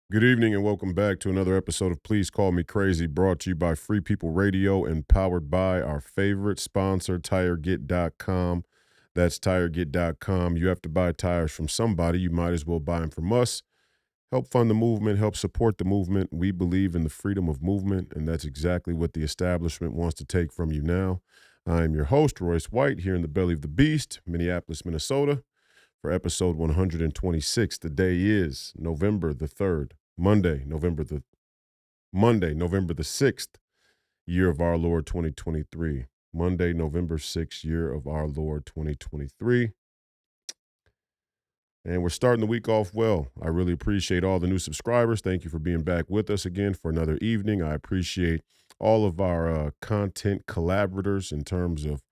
Good evening and welcome back to another episode of Please Call Me Crazy, brought to you by Free People Radio and powered by our favorite sponsor, Tireget.com. That's Tireget.com. You have to buy tires from somebody. You might as well buy them from us. Help fund the movement, help support the movement. We believe in the freedom of movement, and that's exactly what the establishment wants to take from you now. I'm your host, Royce White, here in the belly of the beast, Minneapolis, Minnesota, for episode 126. The day is November the 3rd, Monday, November the 6th, year of our Lord 2023. Monday, November 6th, year of our Lord 2023. And we're starting the week off well. I really appreciate all the new subscribers. Thank you for being back with us again for another evening. I appreciate all of our content collaborators in terms of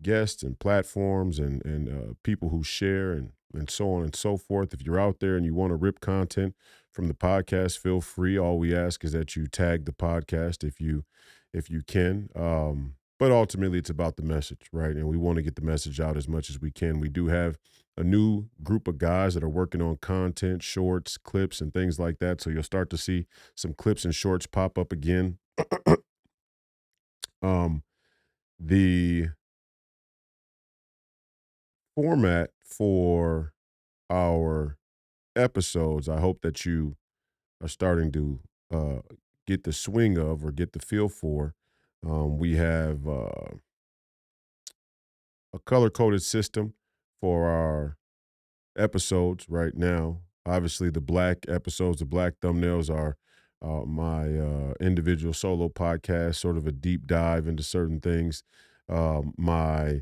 guests and platforms and people who share and so on and so forth. If you're out there and you want to rip content from the podcast, feel free. All we ask is that you tag the podcast if you can. But ultimately, it's about the message, right? And we want to get the message out as much as we can. We do have a new group of guys that are working on content, shorts, clips, and things like that. So you'll start to see some clips and shorts pop up again. um, the format for our episodes, I hope that you are starting to get the swing of or get the feel for. We have a color coded system for our episodes right now. Obviously, the black episodes, the black thumbnails are my individual solo podcast, sort of a deep dive into certain things. My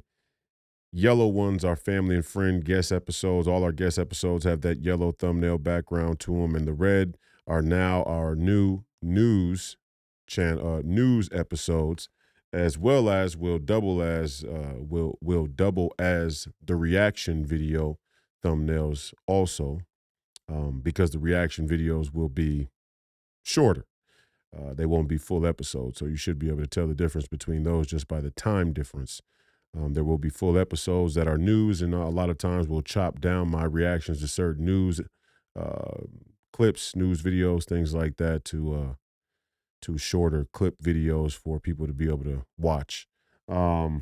yellow ones are family and friend guest episodes. All our guest episodes have that yellow thumbnail background to them, and the red are now our new news episodes, as well as will double as the reaction video thumbnails also, because the reaction videos will be shorter. They won't be full episodes, so you should be able to tell the difference between those just by the time difference. There will be full episodes that are news, and a lot of times we'll chop down my reactions to certain news uh, clips, news videos, things like that, to shorter clip videos for people to be able to watch. The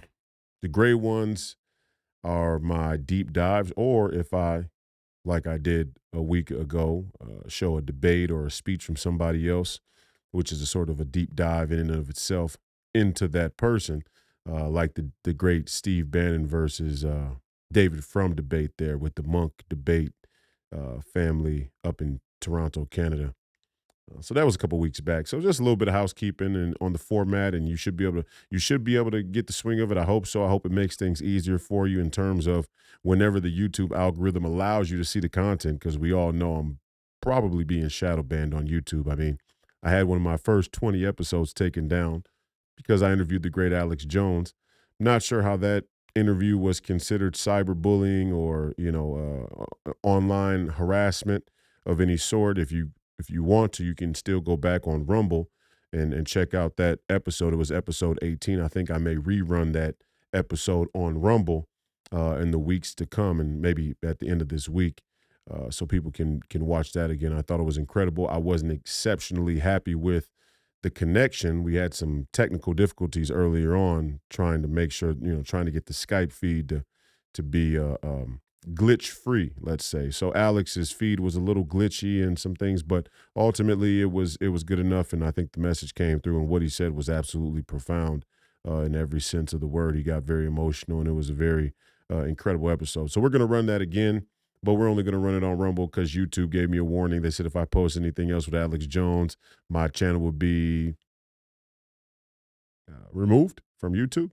gray ones are my deep dives, or if I, like I did a week ago, show a debate or a speech from somebody else, which is a sort of a deep dive in and of itself into that person, like the great Steve Bannon versus David Frum debate there with the Monk debate family up in Toronto, Canada. So that was a couple weeks back. So just a little bit of housekeeping and on the format, and you should be able to get the swing of it. I hope so. I hope it makes things easier for you in terms of whenever the YouTube algorithm allows you to see the content, because we all know I'm probably being shadow banned on YouTube. I mean, I had one of my first 20 episodes taken down because I interviewed the great Alex Jones. Not sure how that interview was considered cyberbullying or online harassment of any sort. If you want to, you can still go back on Rumble and check out that episode. It was episode 18. I think I may rerun that episode on Rumble in the weeks to come, and maybe at the end of this week, so people can watch that again. I thought it was incredible. I wasn't exceptionally happy with the connection. We had some technical difficulties earlier on, trying to make sure, trying to get the Skype feed to be glitch free, let's say. So Alex's feed was a little glitchy and some things, but ultimately it was good enough, and I think the message came through, and what he said was absolutely profound in every sense of the word. He got very emotional, and it was a very incredible episode. So we're going to run that again, but we're only going to run it on Rumble because YouTube gave me a warning. They said if I post anything else with Alex Jones, my channel would be removed from YouTube,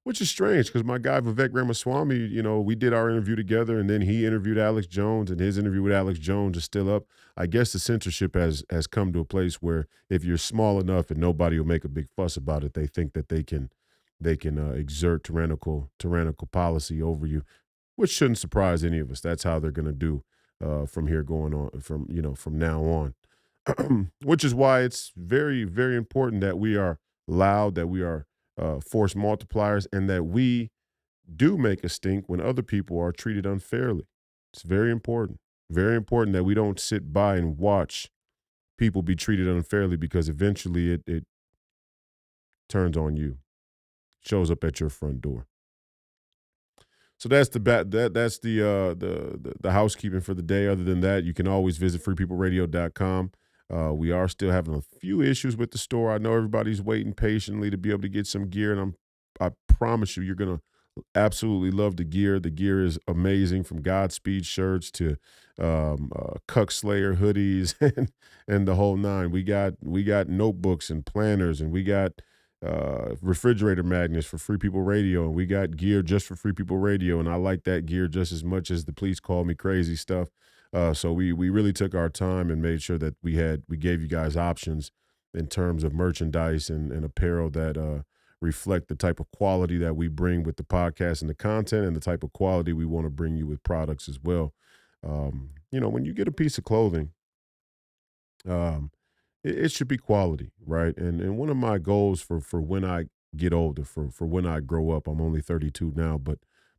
which is strange because my guy Vivek Ramaswamy, we did our interview together, and then he interviewed Alex Jones, and his interview with Alex Jones is still up. I guess the censorship has come to a place where if you're small enough and nobody will make a big fuss about it, they think that they can exert tyrannical policy over you, which shouldn't surprise any of us. That's how they're going to do from here going on, from now on. Which is why it's very, very important that we are loud, that we are force multipliers, and that we do make a stink when other people are treated unfairly. It's very important. Very important that we don't sit by and watch people be treated unfairly because eventually it turns on you, shows up at your front door. So that's that's the housekeeping for the day. Other than that, you can always visit freepeopleradio.com. We are still having a few issues with the store. I know everybody's waiting patiently to be able to get some gear, and I promise you're gonna absolutely love the gear. The gear is amazing, from Godspeed shirts to Cuck Slayer hoodies and the whole nine. We got notebooks and planners, and we got refrigerator magnets for Free People Radio, and we got gear just for Free People Radio, and I like that gear just as much as the Please Call Me Crazy stuff. So we really took our time and made sure that we gave you guys options in terms of merchandise and apparel that reflect the type of quality that we bring with the podcast and the content, and the type of quality we want to bring you with products as well. When you get a piece of clothing, um, it should be quality, right? And one of my goals for when I get older, for when I grow up, I'm only 32 now, but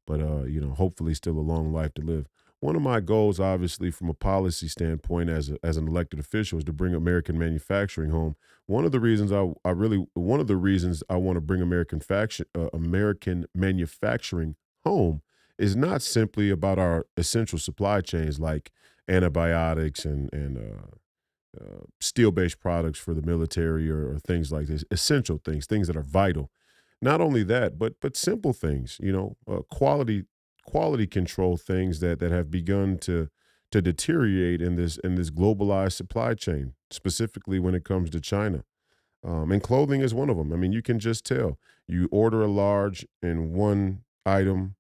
hopefully still a long life to live. One of my goals, obviously, from a policy standpoint, as an elected official, is to bring American manufacturing home. One of the reasons I want to bring American manufacturing home is not simply about our essential supply chains like antibiotics and steel-based products for the military, or things like this, essential things that are vital. Not only that, but simple things, quality control things that have begun to deteriorate in this globalized supply chain, specifically when it comes to China. And clothing is one of them. I mean, you can just tell. You order a large in one item,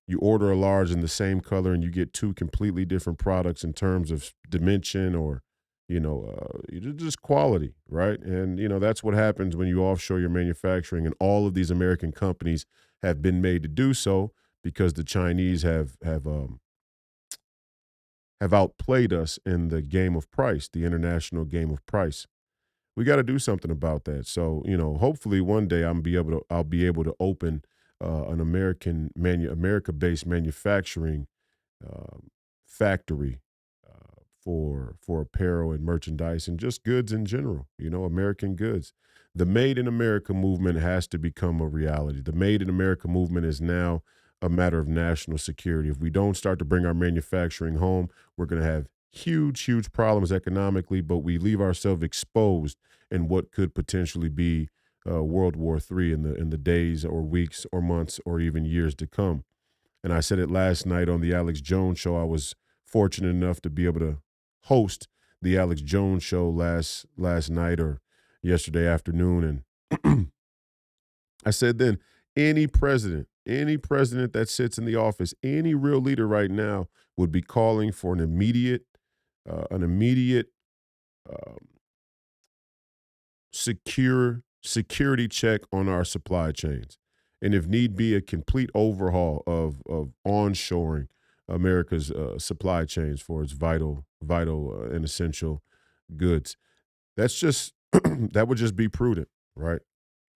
you order a large in the same color, and you get two completely different products in terms of dimension, or just quality, right? And that's what happens when you offshore your manufacturing, and all of these American companies have been made to do so because the Chinese have outplayed us in the game of price, the international game of price. We got to do something about that. So, hopefully one day I'll be able to open an America-based manufacturing um, factory for apparel and merchandise and just goods in general. American goods. The Made in America movement has to become a reality. The Made in America movement is now a matter of national security. If we don't start to bring our manufacturing home, we're going to have huge problems economically, but we leave ourselves exposed in what could potentially be World War III in the days or weeks or months or even years to come. And I said it last night on the Alex Jones show. I was fortunate enough to be able to host the Alex Jones show last night or yesterday afternoon, and I said then, any president that sits in the office, any real leader right now would be calling for an immediate um, security check on our supply chains, and if need be, a complete overhaul of onshoring America's supply chains for its vital and essential goods. That's just that would just be prudent, right?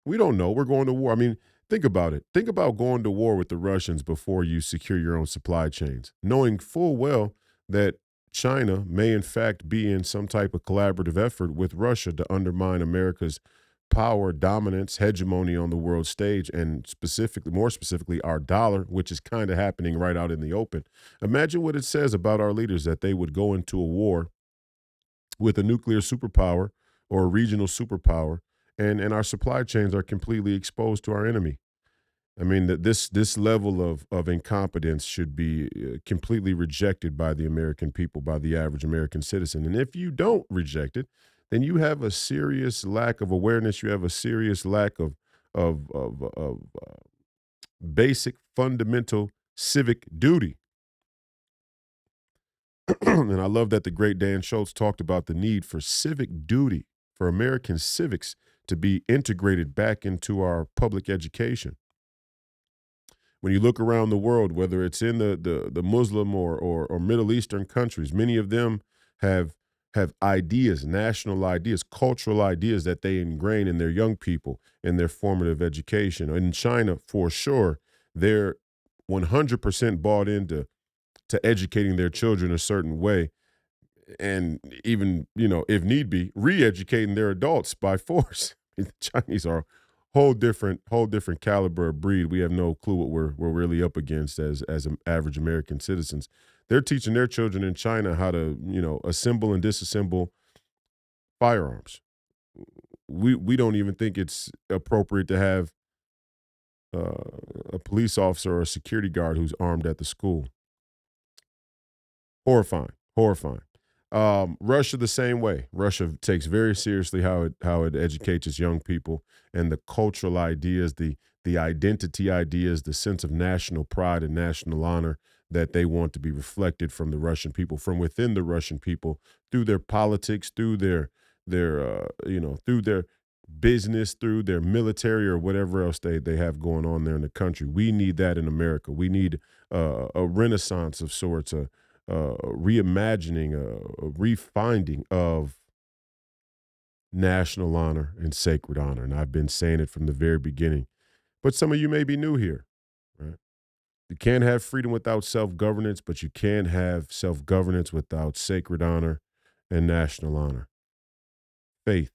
We don't know. We're going to war. I mean, think about it. Think about going to war with the Russians before you secure your own supply chains, knowing full well that China may, in fact, be in some type of collaborative effort with Russia to undermine America's power, dominance, hegemony on the world stage, and more specifically, our dollar, which is kind of happening right out in the open. Imagine what it says about our leaders that they would go into a war with a nuclear superpower or a regional superpower, and our supply chains are completely exposed to our enemy. I mean, that this level of incompetence should be completely rejected by the American people, by the average American citizen. And if you don't reject it, then you have a serious lack of awareness. You have a serious lack of basic, fundamental civic duty. And I love that the great Dan Schultz talked about the need for civic duty, for American civics to be integrated back into our public education. When you look around the world, whether it's in the Muslim or Middle Eastern countries, many of them have ideas, national ideas, cultural ideas that they ingrain in their young people in their formative education. In China, for sure, they're 100% bought into educating their children a certain way. and even, if need be, re-educating their adults by force. The Chinese are a whole different caliber of breed. We have no clue what we're really up against as average American citizens. They're teaching their children in China how to, assemble and disassemble firearms. We don't even think it's appropriate to have a police officer or a security guard who's armed at the school. Horrifying, horrifying. Russia the same way. Russia takes very seriously how it educates its young people and the cultural ideas, the identity ideas, the sense of national pride and national honor that they want to be reflected from the Russian people, from within the Russian people, through their politics, through through their business, through their military or whatever else they have going on there in the country. We need that in America. We need a renaissance of sorts, reimagining, a refinding of national honor and sacred honor. And I've been saying it from the very beginning. But some of you may be new here, right? You can't have freedom without self governance, but you can have self governance without sacred honor and national honor. Faith.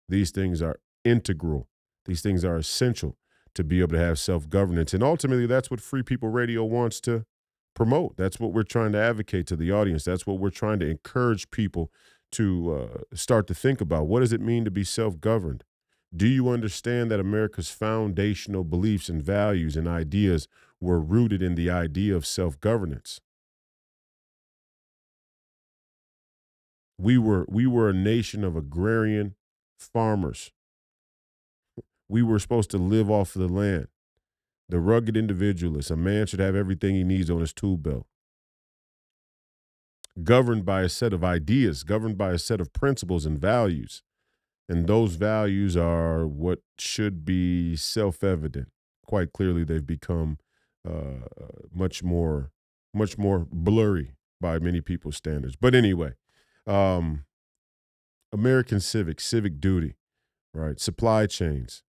These things are integral. These things are essential to be able to have self governance. And ultimately, that's what Free People Radio wants to promote. That's what we're trying to advocate to the audience. That's what we're trying to encourage people to start to think about. What does it mean to be self governed? Do you understand that America's foundational beliefs and values and ideas were rooted in the idea of self governance? We were a nation of agrarian farmers. We were supposed to live off of the land. The rugged individualist. A man should have everything he needs on his tool belt. Governed by a set of ideas, governed by a set of principles and values. And those values are what should be self-evident. Quite clearly, they've become much more blurry by many people's standards. But anyway, um, American civic duty, right? Supply chains,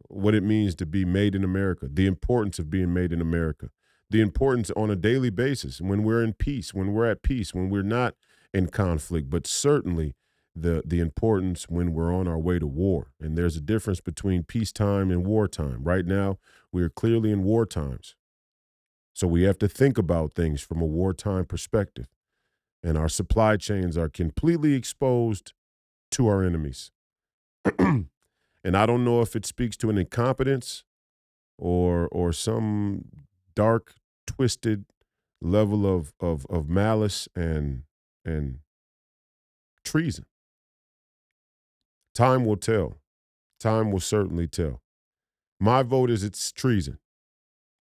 what it means to be made in America, the importance of being made in America, the importance on a daily basis when we're in peace, when we're at peace, when we're not in conflict, but certainly the importance when we're on our way to war. And there's a difference between peacetime and wartime. Right now, we are clearly in war times. So we have to think about things from a wartime perspective. And our supply chains are completely exposed to our enemies. And I don't know if it speaks to an incompetence or some dark, twisted level of malice and treason. Time will tell. Time will certainly tell. My vote is it's treason.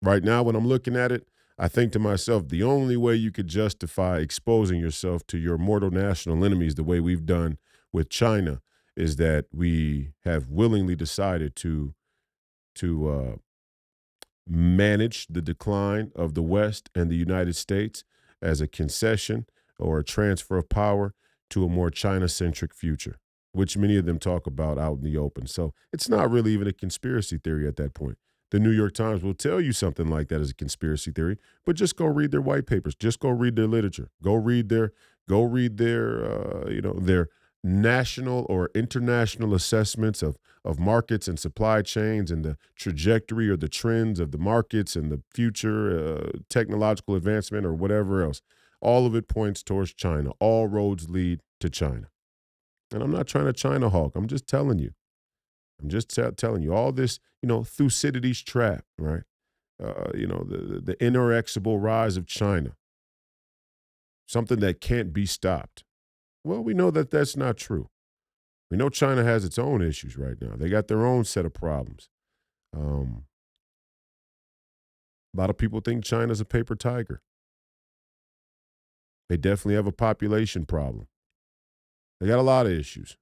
Right now, when I'm looking at it, I think to myself, the only way you could justify exposing yourself to your mortal national enemies the way we've done with China is that we have willingly decided to manage the decline of the West and the United States as a concession or a transfer of power to a more China-centric future, which many of them talk about out in the open. So it's not really even a conspiracy theory at that point. The New York Times will tell you something like that as a conspiracy theory, but just go read their white papers. Just go read their literature. Their national or international assessments of markets and supply chains and the trajectory or the trends of the markets and the future technological advancement or whatever else. All of it points towards China. All roads lead to China. And I'm not trying to China hawk. I'm just telling you. I'm just telling you all this, Thucydides trap, right? The inexorable rise of China, something that can't be stopped. Well, we know that that's not true. We know China has its own issues right now. They got their own set of problems. A lot of people think China's a paper tiger. They definitely have a population problem. They got a lot of issues.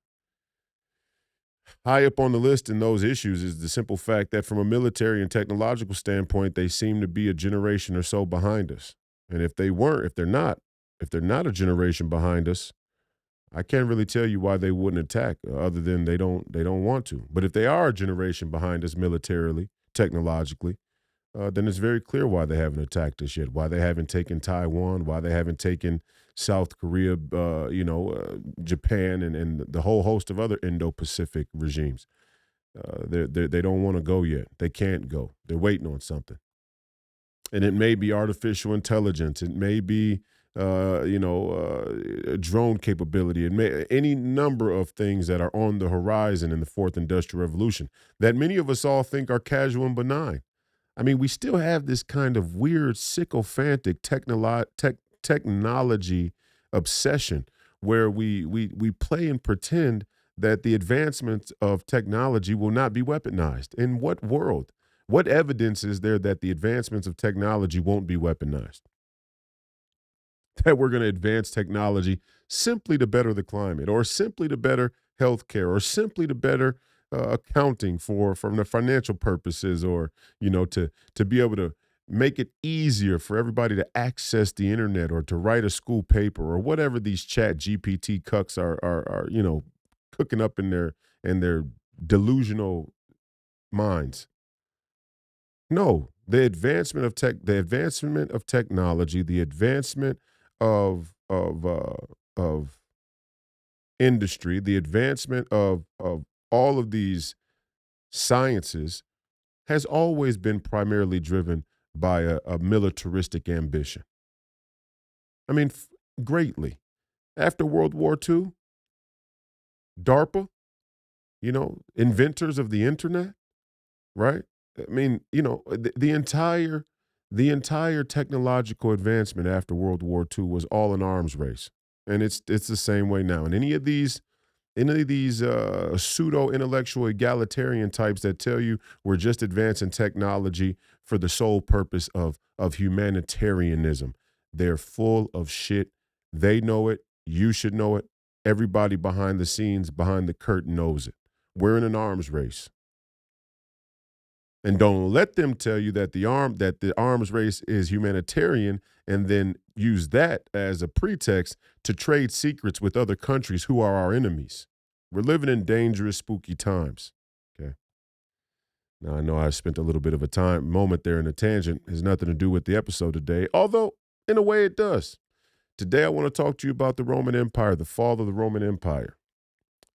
High up on the list in those issues is the simple fact that from a military and technological standpoint, they seem to be a generation or so behind us. And if they're not a generation behind us, I can't really tell you why they wouldn't attack other than they don't want to. But if they are a generation behind us militarily, technologically, then it's very clear why they haven't attacked us yet, why they haven't taken Taiwan, why they haven't taken South Korea, Japan, and the whole host of other Indo-Pacific regimes. They don't want to go yet. They can't go. They're waiting on something. And it may be artificial intelligence. It may be, drone capability. It may any number of things that are on the horizon in the fourth industrial revolution that many of us all think are casual and benign. I mean, we still have this kind of weird, sycophantic technology obsession where we play and pretend that the advancements of technology will not be weaponized. In what world? What evidence is there that the advancements of technology won't be weaponized? That we're going to advance technology simply to better the climate, or simply to better healthcare, or simply to better accounting for from the financial purposes, or to be able to make it easier for everybody to access the internet, or to write a school paper, or whatever these chat GPT cucks are cooking up in their delusional minds. No, the advancement of technology, the advancement of industry, the advancement of all of these sciences has always been primarily driven by a militaristic ambition. I mean, greatly. After World War II, DARPA, inventors of the internet, right? I mean, the entire technological advancement after World War II was all an arms race, and it's the same way now. And any of these pseudo intellectual egalitarian types that tell you we're just advancing technology for the sole purpose of humanitarianism, they're full of shit. They know it. You should know it. Everybody behind the scenes, behind the curtain, knows it. We're in an arms race. And don't let them tell you that the arms race is humanitarian, and then use that as a pretext to trade secrets with other countries who are our enemies. We're living in dangerous, spooky times. Okay. Now I know I spent a little bit of a moment there in a tangent. It has nothing to do with the episode today, although in a way it does. Today I want to talk to you about the Roman Empire, the fall of the Roman Empire.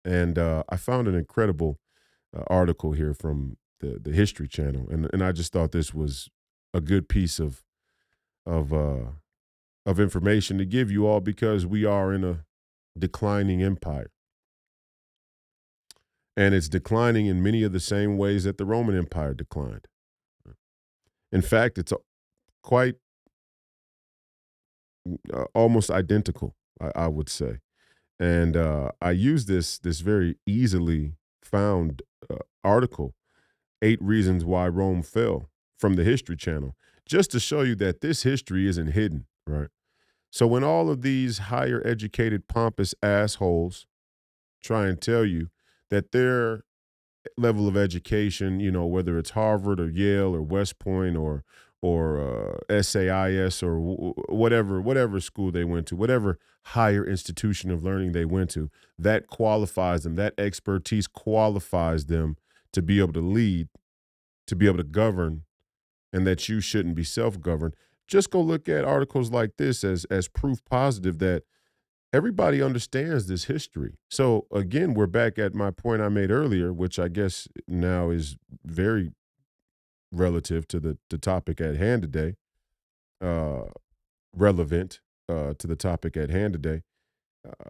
And I found an incredible article here from the History Channel, and I just thought this was a good piece of uh, of information to give you all, because we are in a declining empire, and it's declining in many of the same ways that the Roman Empire declined. In fact, it's quite almost identical, I would say. And I use this very easily found article, 8 Reasons Why Rome Fell, from the History Channel, just to show you that this history isn't hidden, right? So when all of these higher educated, pompous assholes try and tell you that their level of education, whether it's Harvard or Yale or West Point or SAIS or whatever school they went to, whatever higher institution of learning they went to, that qualifies them, that expertise qualifies them to be able to lead, to be able to govern, and that you shouldn't be self-governed. Just go look at articles like this as proof positive that everybody understands this history. So again, we're back at my point I made earlier, which I guess now is very relative to the topic at hand today, uh, relevant to the topic at hand today. Uh,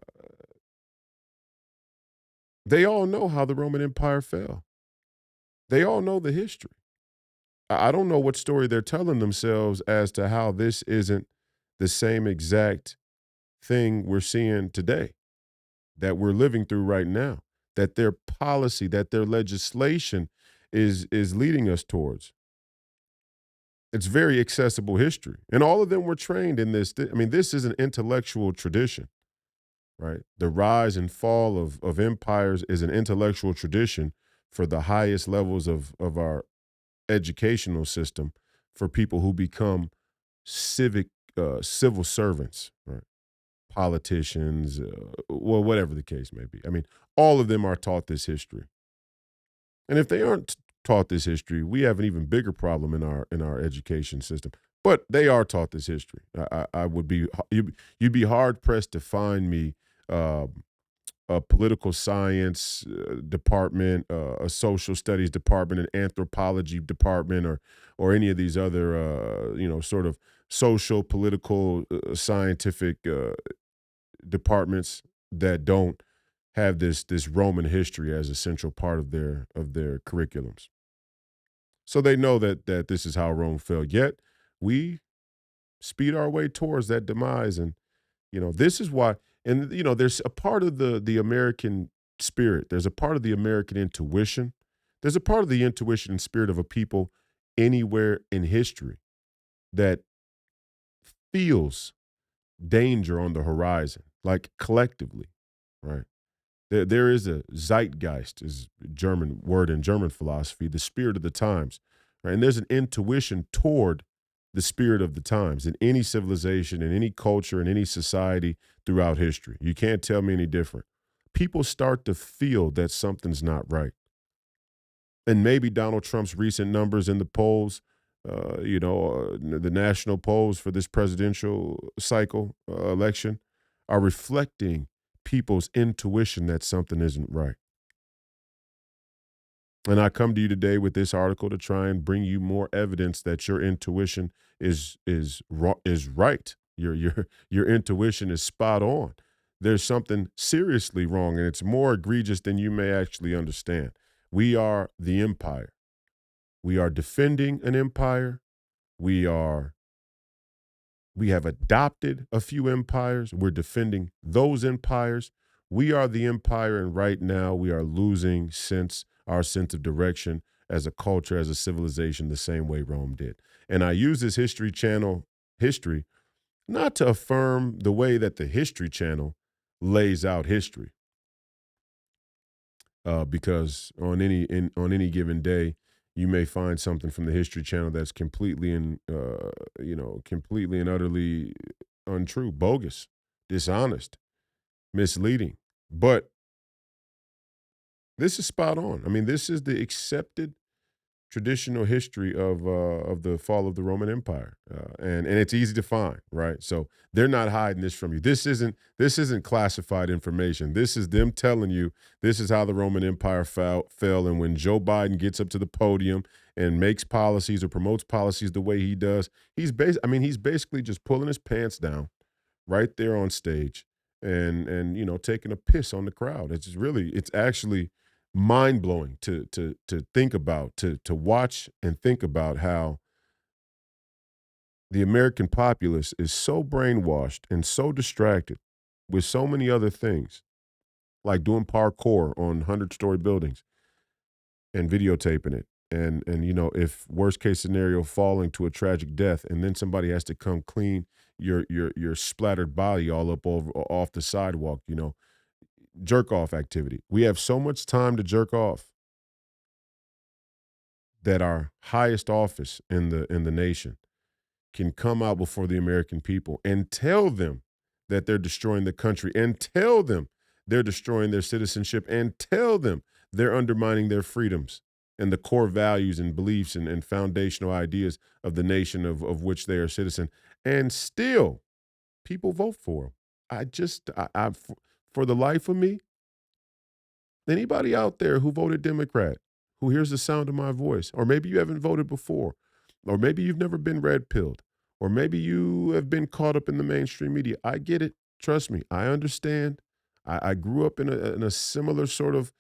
they all know how the Roman Empire fell. They all know the history. I don't know what story they're telling themselves as to how this isn't the same exact thing we're seeing today, that we're living through right now, that their policy, that their legislation is leading us towards. It's very accessible history. And all of them were trained in this. I mean, this is an intellectual tradition, right? The rise and fall of empires is an intellectual tradition for the highest levels of our educational system, for people who become civil servants, right? Politicians, whatever the case may be. I mean, all of them are taught this history. And if they aren't taught this history, we have an even bigger problem in our education system. But they are taught this history. I would be you'd be hard pressed to find me um, a political science department, a social studies department, an anthropology department, or any of these other sort of social, political, scientific departments that don't have this Roman history as a central part of their curriculums. So they know that this is how Rome fell. Yet we speed our way towards that demise, and this is why. And there's a part of the American spirit. There's a part of the American intuition. There's a part of the intuition and spirit of a people anywhere in history that feels danger on the horizon, like collectively, right? There is a zeitgeist, is a German word in German philosophy, the spirit of the times, right? And there's an intuition toward the spirit of the times in any civilization, in any culture, in any society throughout history. You can't tell me any different. People start to feel that something's not right. And maybe Donald Trump's recent numbers in the polls, the national polls for this presidential cycle election are reflecting people's intuition that something isn't right. And I come to you today with this article to try and bring you more evidence that your intuition is right. Your intuition is spot on. There's something seriously wrong, and it's more egregious than you may actually understand. We are the empire. We are defending an empire. We are we have adopted a few empires. We're defending those empires. We are the empire, and right now we are losing our sense of direction as a culture, as a civilization, the same way Rome did. And I use this History Channel history not to affirm the way that the History Channel lays out history, because on any given day, you may find something from the History Channel that's completely and utterly untrue, bogus, dishonest, misleading. But this is spot on. I mean, this is the accepted traditional history of the fall of the Roman Empire, and it's easy to find, right? So they're not hiding this from you. This isn't classified information. This is them telling you this is how the Roman Empire fell. And when Joe Biden gets up to the podium and makes policies or promotes policies the way he does, he's basically just pulling his pants down right there on stage and taking a piss on the crowd. It's actually mind blowing to think about, to watch and think about how the American populace is so brainwashed and so distracted with so many other things, like doing parkour on 100-story buildings and videotaping it. And if worst case scenario, falling to a tragic death, and then somebody has to come clean your splattered body all up over off the sidewalk, jerk off activity. We have so much time to jerk off that our highest office in the nation can come out before the American people and tell them that they're destroying the country, and tell them they're destroying their citizenship, and tell them they're undermining their freedoms and the core values and beliefs and foundational ideas of the nation of which they are citizen. And still, people vote for them. For the life of me, anybody out there who voted Democrat, who hears the sound of my voice, or maybe you haven't voted before, or maybe you've never been red pilled, or maybe you have been caught up in the mainstream media. I get it. Trust me, I understand. I grew up in a similar sort of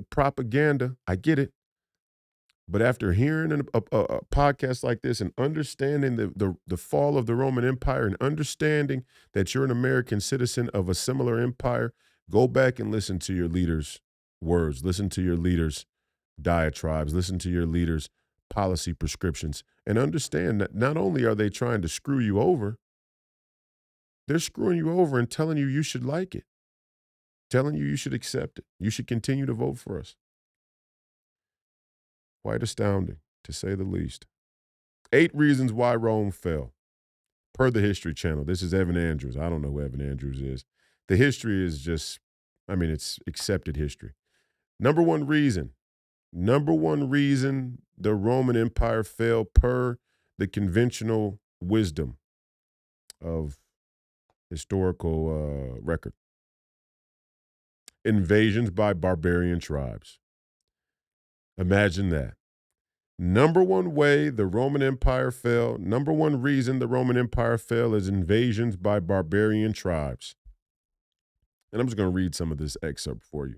propaganda. I get it. But after hearing a podcast like this and understanding the fall of the Roman Empire and understanding that you're an American citizen of a similar empire, go back and listen to your leaders' words, listen to your leaders' diatribes, listen to your leaders' policy prescriptions, and understand that not only are they trying to screw you over, they're screwing you over and telling you should like it, telling you should accept it. You should continue to vote for us. Quite astounding, to say the least. 8 reasons why Rome fell, per the History Channel. This is Evan Andrews. I don't know who Evan Andrews is. The history is just, it's accepted history. Number one reason the Roman Empire fell per the conventional wisdom of historical record. Invasions by barbarian tribes. Imagine that. Number one way the Roman Empire fell, number one reason the Roman Empire fell is invasions by barbarian tribes. And I'm just going to read some of this excerpt for you.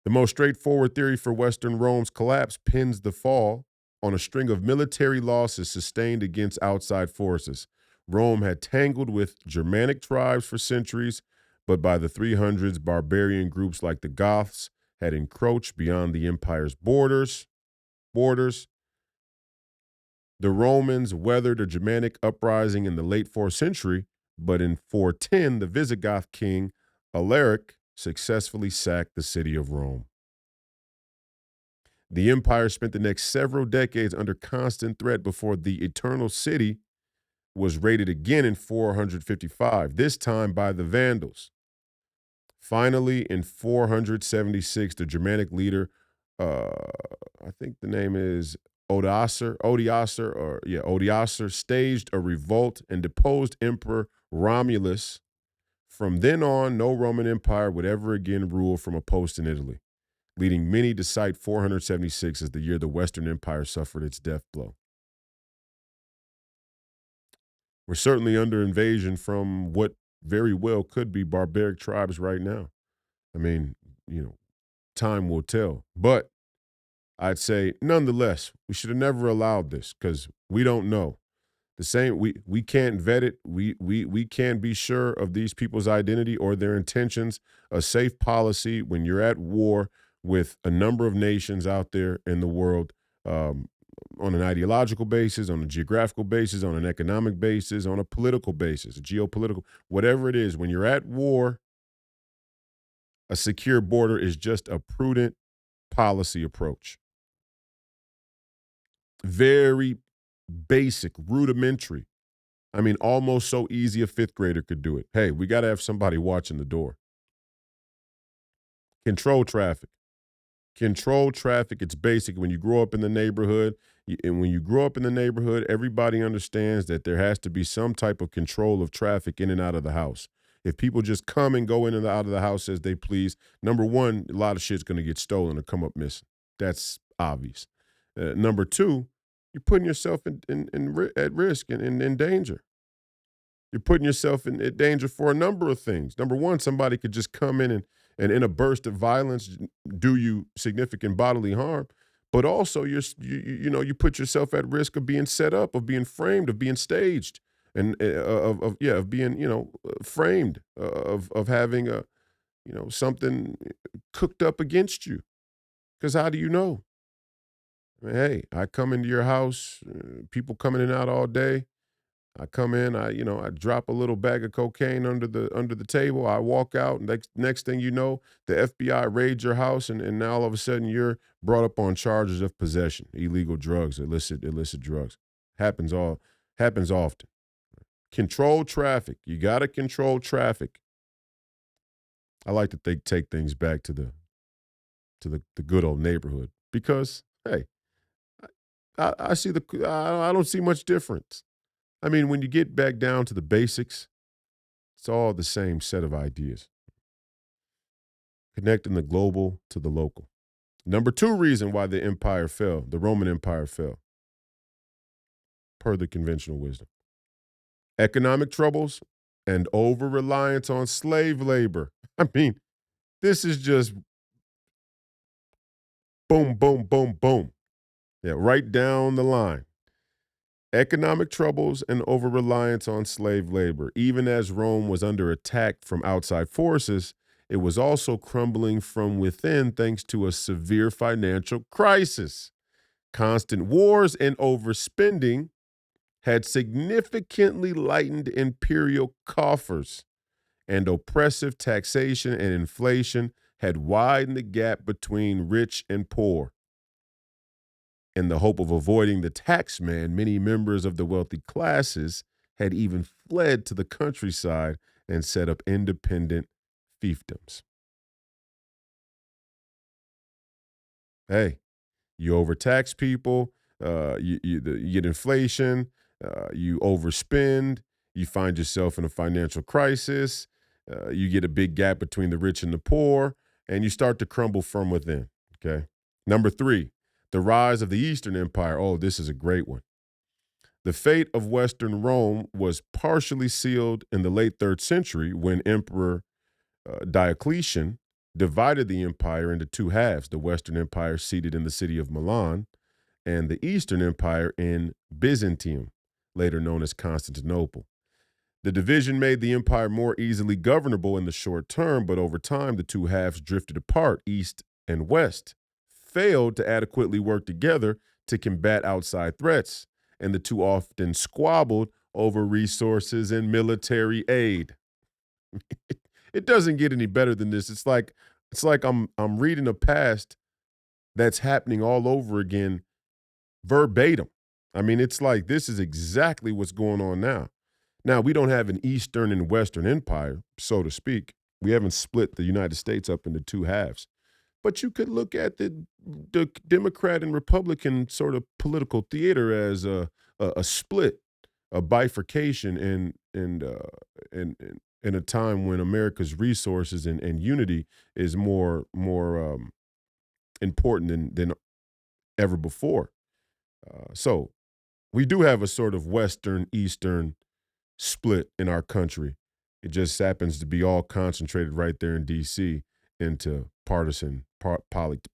The most straightforward theory for Western Rome's collapse pins the fall on a string of military losses sustained against outside forces. Rome had tangled with Germanic tribes for centuries, but by the 300s, barbarian groups like the Goths had encroached beyond the empire's borders. The Romans weathered a Germanic uprising in the late 4th century, but in 410, the Visigoth king Alaric successfully sacked the city of Rome. The empire spent the next several decades under constant threat before the Eternal City was raided again in 455, this time by the Vandals. Finally, in 476, the Germanic leader, I think the name is Odiacer, staged a revolt and deposed Emperor Romulus. From then on, no Roman Empire would ever again rule from a post in Italy, leading many to cite 476 as the year the Western Empire suffered its death blow. We're certainly under invasion from what very well could be barbaric tribes right now. I mean, time will tell. But I'd say, nonetheless, we should have never allowed this because we don't know. The same, we can't vet it. We can't be sure of these people's identity or their intentions. A safe policy when you're at war with a number of nations out there in the world, on an ideological basis, on a geographical basis, on an economic basis, on a political basis, a geopolitical, whatever it is, when you're at war, a secure border is just a prudent policy approach. Very basic, rudimentary. I mean, almost so easy a fifth grader could do it. Hey, we got to have somebody watching the door. Control traffic. Control traffic. It's basic. When you grow up in the neighborhood, everybody understands that there has to be some type of control of traffic in and out of the house. If people just come and go in and out of the house as they please, number one, a lot of shit's going to get stolen or come up missing. That's obvious. Number two, you're putting yourself at risk and in danger. You're putting yourself in danger for a number of things. Number one, somebody could just come in and in a burst of violence do you significant bodily harm. But also, you put yourself at risk of being set up, of being framed, of being staged, and of being framed, of having something cooked up against you. Because how do you know? I mean, hey, I come into your house, people coming in and out all day. I come in, I drop a little bag of cocaine under the table. I walk out, and next thing you know, the FBI raids your house, and now all of a sudden you're brought up on charges of possession, illegal drugs, illicit drugs. Happens often. Control traffic. You got to control traffic. I like to take things back to the good old neighborhood because hey, I see I don't see much difference. I mean, when you get back down to the basics, it's all the same set of ideas. Connecting the global to the local. Number two reason why the Roman Empire fell, per the conventional wisdom. Economic troubles and over-reliance on slave labor. I mean, this is just boom, boom, boom, boom. Yeah, right down the line. Economic troubles and over-reliance on slave labor. Even as Rome was under attack from outside forces, it was also crumbling from within thanks to a severe financial crisis. Constant wars and overspending had significantly lightened imperial coffers, and oppressive taxation and inflation had widened the gap between rich and poor. In the hope of avoiding the tax man, many members of the wealthy classes had even fled to the countryside and set up independent fiefdoms. Hey, you overtax people, You get inflation, you overspend, you find yourself in a financial crisis, you get a big gap between the rich and the poor, and you start to crumble from within. Okay. Number three, the rise of the Eastern Empire. Oh, this is a great one. The fate of Western Rome was partially sealed in the late third century when Emperor Diocletian divided the empire into two halves, the Western Empire seated in the city of Milan and the Eastern Empire in Byzantium, later known as Constantinople. The division made the empire more easily governable in the short term, but over time, the two halves drifted apart, east and west, failed to adequately work together to combat outside threats, and the two often squabbled over resources and military aid. It doesn't get any better than this. It's like I'm reading a past that's happening all over again verbatim. I mean, it's like this is exactly what's going on now. Now, we don't have an Eastern and Western empire, so to speak. We haven't split the United States up into two halves. But you could look at the Democrat and Republican sort of political theater as a split, a bifurcation in a time when America's resources and unity is more important than ever before. So we do have a sort of Western Eastern split in our country. It just happens to be all concentrated right there in D.C. into partisan politics.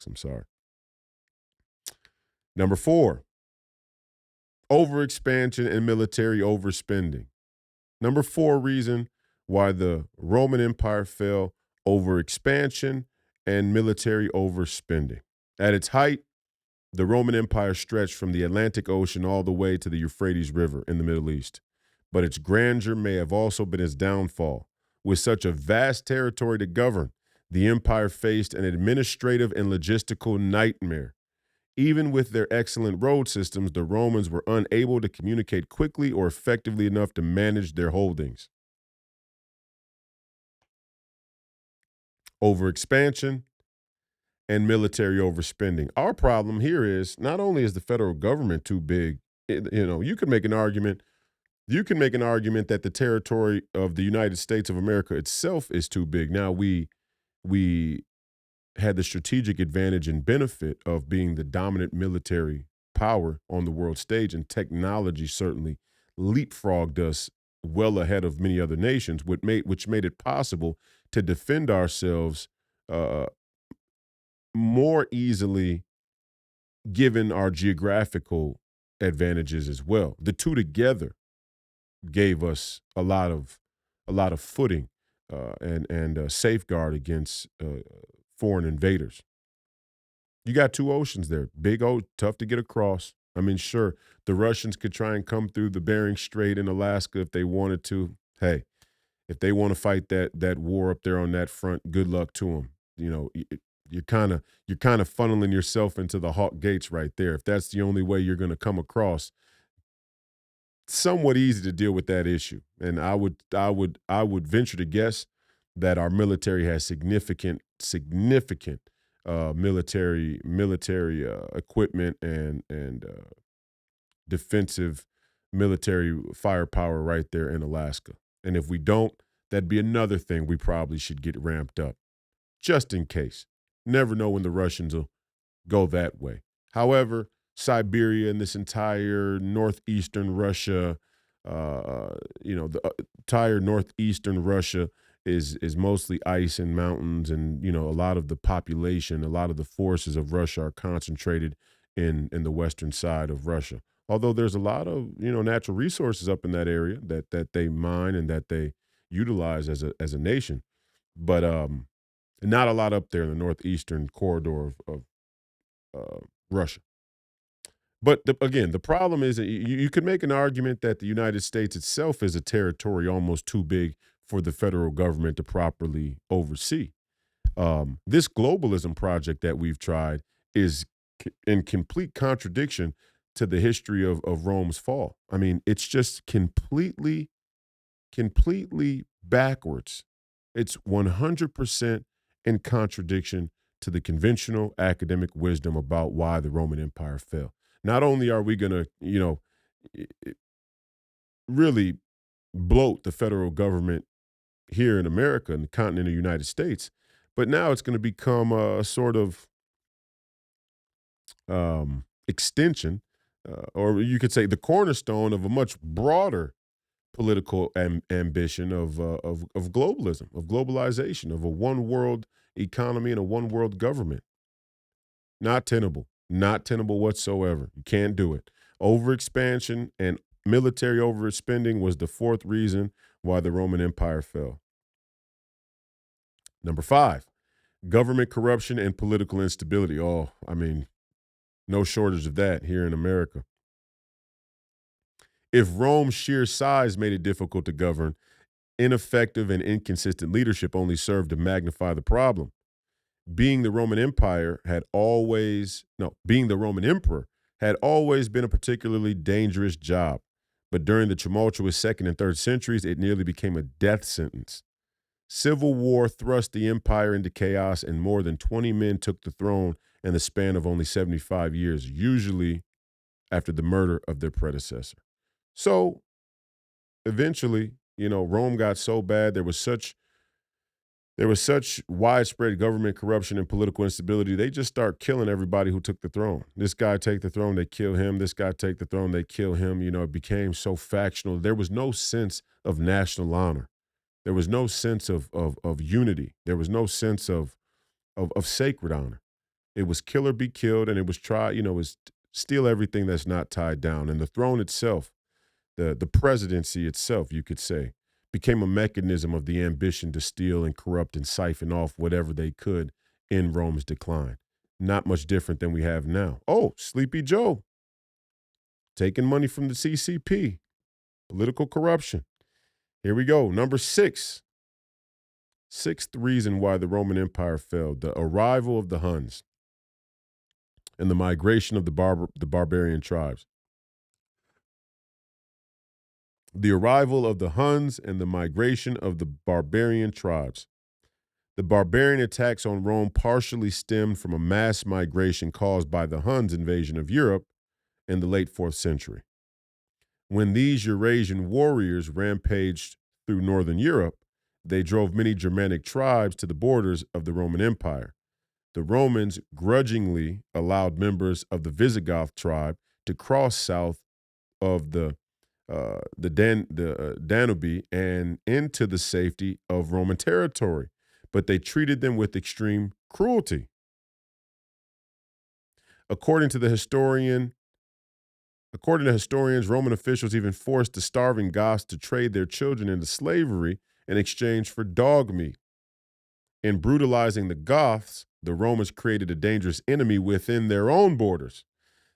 I'm sorry. Number four, overexpansion and military overspending. Number four reason why the Roman Empire fell: overexpansion and military overspending. At its height, the Roman Empire stretched from the Atlantic Ocean all the way to the Euphrates River in the Middle East. But its grandeur may have also been its downfall. With such a vast territory to govern, the empire faced an administrative and logistical nightmare. Even with their excellent road systems, the Romans were unable to communicate quickly or effectively enough to manage their holdings. Overexpansion and military overspending. Our problem here is not only is the federal government too big, you can make an argument. You can make an argument that the territory of the United States of America itself is too big. Now we had the strategic advantage and benefit of being the dominant military power on the world stage, and technology certainly leapfrogged us well ahead of many other nations, which made it possible to defend ourselves uh, more easily given our geographical advantages as well. The two together gave us a lot of footing and safeguard against foreign invaders. You got two oceans there, big O, tough to get across. I mean, sure, the Russians could try and come through the Bering Strait in Alaska if they wanted to. Hey, if they want to fight that war up there on that front, good luck to them. You're kind of funneling yourself into the Hawk Gates right there. If that's the only way you're going to come across, somewhat easy to deal with that issue. And I would venture to guess that our military has significant military equipment and defensive military firepower right there in Alaska. And if we don't, that'd be another thing we probably should get ramped up, just in case. Never know when the Russians will go that way. However, Siberia and this entire northeastern Russia, the entire northeastern Russia is mostly ice and mountains, and a lot of the population, a lot of the forces of Russia are concentrated in the western side of Russia. Although there's a lot of natural resources up in that area that they mine and that they utilize as a nation, but not a lot up there in the northeastern corridor of Russia. But again, the problem is that you could make an argument that the United States itself is a territory almost too big for the federal government to properly oversee. This globalism project that we've tried is in complete contradiction to the history of Rome's fall. I mean, it's just completely backwards. It's 100% in contradiction to the conventional academic wisdom about why the Roman Empire fell. Not only are we going to, really bloat the federal government here in America and the continent of the United States, but now it's going to become a sort of extension, or you could say the cornerstone of a much broader political ambition of globalism, of globalization, of a one world economy and a one world government. Not tenable, not tenable whatsoever. You can't do it. Overexpansion and military overspending was the fourth reason why the Roman Empire fell. Number 5, government corruption and political instability. Oh, I mean, no shortage of that here in America. If Rome's sheer size made it difficult to govern, ineffective and inconsistent leadership only served to magnify the problem. Being the Roman Empire had always, no, being the Roman emperor had always been a particularly dangerous job. But during the tumultuous second and third centuries, it nearly became a death sentence. Civil war thrust the empire into chaos, and more than 20 men took the throne in the span of only 75 years, usually after the murder of their predecessor. So eventually, Rome got so bad, there was such widespread government corruption and political instability, they just start killing everybody who took the throne. This guy take the throne, they kill him. This guy take the throne, they kill him. It became so factional. There was no sense of national honor. There was no sense of unity. There was no sense of sacred honor. It was kill or be killed, and it was steal everything that's not tied down. And the throne itself, the presidency itself, you could say, became a mechanism of the ambition to steal and corrupt and siphon off whatever they could in Rome's decline. Not much different than we have now. Oh, Sleepy Joe, taking money from the CCP, political corruption. Here we go. Number 6. Sixth reason why the Roman Empire fell: the arrival of the Huns and the migration of the barbarian tribes. The arrival of the Huns and the migration of the barbarian tribes. The barbarian attacks on Rome partially stemmed from a mass migration caused by the Huns' invasion of Europe in the late 4th century. When these Eurasian warriors rampaged through northern Europe, they drove many Germanic tribes to the borders of the Roman Empire. The Romans grudgingly allowed members of the Visigoth tribe to cross south of the Danube and into the safety of Roman territory, but they treated them with extreme cruelty. According to historians, Roman officials even forced the starving Goths to trade their children into slavery in exchange for dog meat. In brutalizing the Goths, the Romans created a dangerous enemy within their own borders.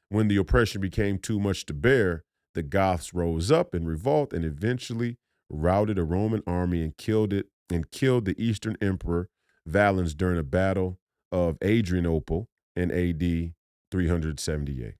When the oppression became too much to bear, the Goths rose up in revolt and eventually routed a Roman army and killed the Eastern Emperor Valens during a battle of Adrianople in AD 378.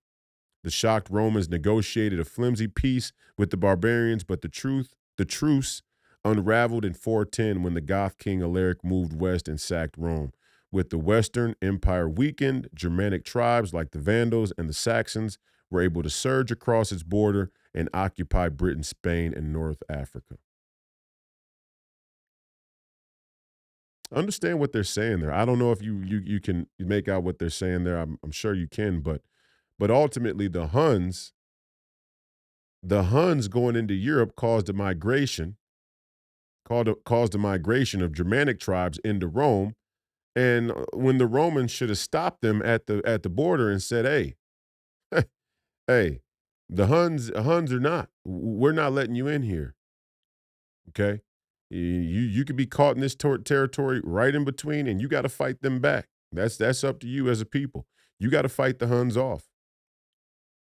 The shocked Romans negotiated a flimsy peace with the barbarians, but the truce unraveled in 410 when the Goth king Alaric moved west and sacked Rome. With the Western Empire weakened, Germanic tribes like the Vandals and the Saxons were able to surge across its border and occupy Britain, Spain, and North Africa. Understand what they're saying there. I don't know if you can make out what they're saying there. I'm sure you can, but ultimately the Huns going into Europe caused a migration of Germanic tribes into Rome. And when the Romans should have stopped them at the border and said, "Hey, hey, the Huns are not. We're not letting you in here. Okay, you could be caught in this territory right in between, and you got to fight them back. That's up to you as a people. You got to fight the Huns off."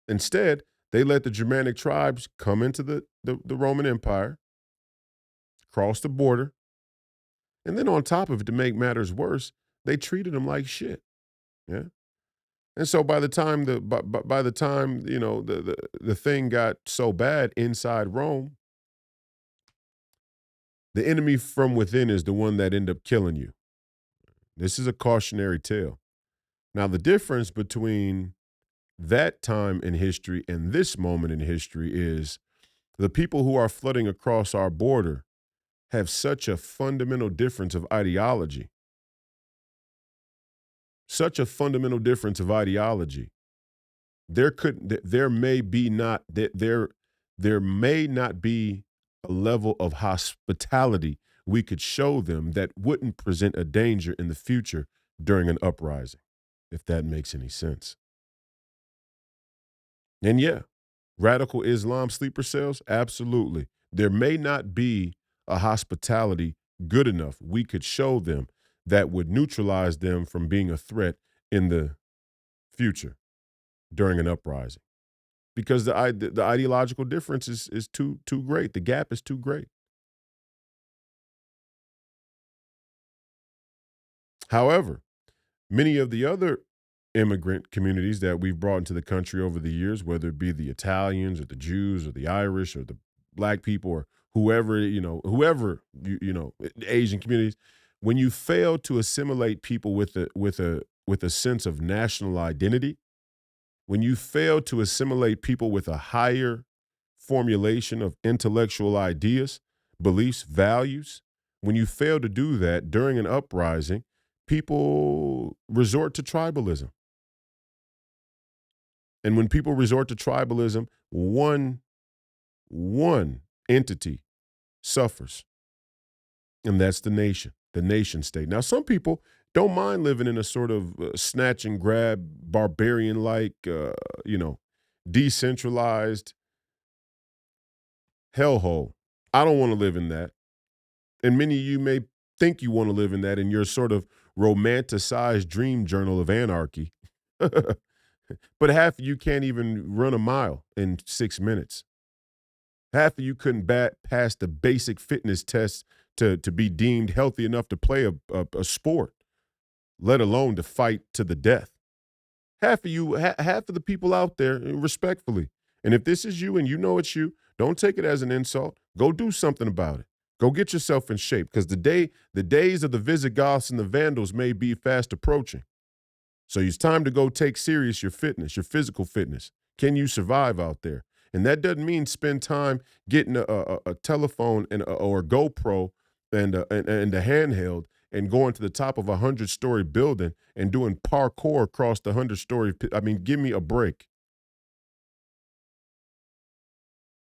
Instead, they let the Germanic tribes come into the Roman Empire, cross the border, and then on top of it, to make matters worse, they treated them like shit. Yeah. And so by the time the thing got so bad inside Rome, the enemy from within is the one that ended up killing you. This is a cautionary tale. Now, the difference between that time in history and this moment in history is the people who are flooding across our border have such a fundamental difference of ideology, such a fundamental difference of ideology. There may be not there may not be a level of hospitality we could show them that wouldn't present a danger in the future during an uprising, if that makes any sense. And yeah, radical Islam sleeper cells, absolutely. There may not be a hospitality good enough we could show them that would neutralize them from being a threat in the future during an uprising. Because the ideological difference is too great. The gap is too great. However, many of the other immigrant communities that we've brought into the country over the years, whether it be the Italians or the Jews or the Irish or the black people or whoever, Asian communities, when you fail to assimilate people with a sense of national identity, when you fail to assimilate people with a higher formulation of intellectual ideas, beliefs, values, when you fail to do that during an uprising, people resort to tribalism. And when people resort to tribalism, one entity suffers, and that's the nation state. Now, some people don't mind living in a sort of snatch and grab, barbarian like, decentralized hellhole. I don't want to live in that. And many of you may think you want to live in that in your sort of romanticized dream journal of anarchy. But half of you can't even run a mile in 6 minutes. Half of you couldn't pass the basic fitness tests to be deemed healthy enough to play a sport, let alone to fight to the death. Half of you, half of the people out there, respectfully. And if this is you and you know it's you, don't take it as an insult. Go do something about it. Go get yourself in shape because the days of the Visigoths and the Vandals may be fast approaching. So it's time to go take serious your fitness, your physical fitness. Can you survive out there? And that doesn't mean spend time getting a telephone or a GoPro and a handheld and going to the top of a 100-story building and doing parkour across the 100-story. I mean, give me a break.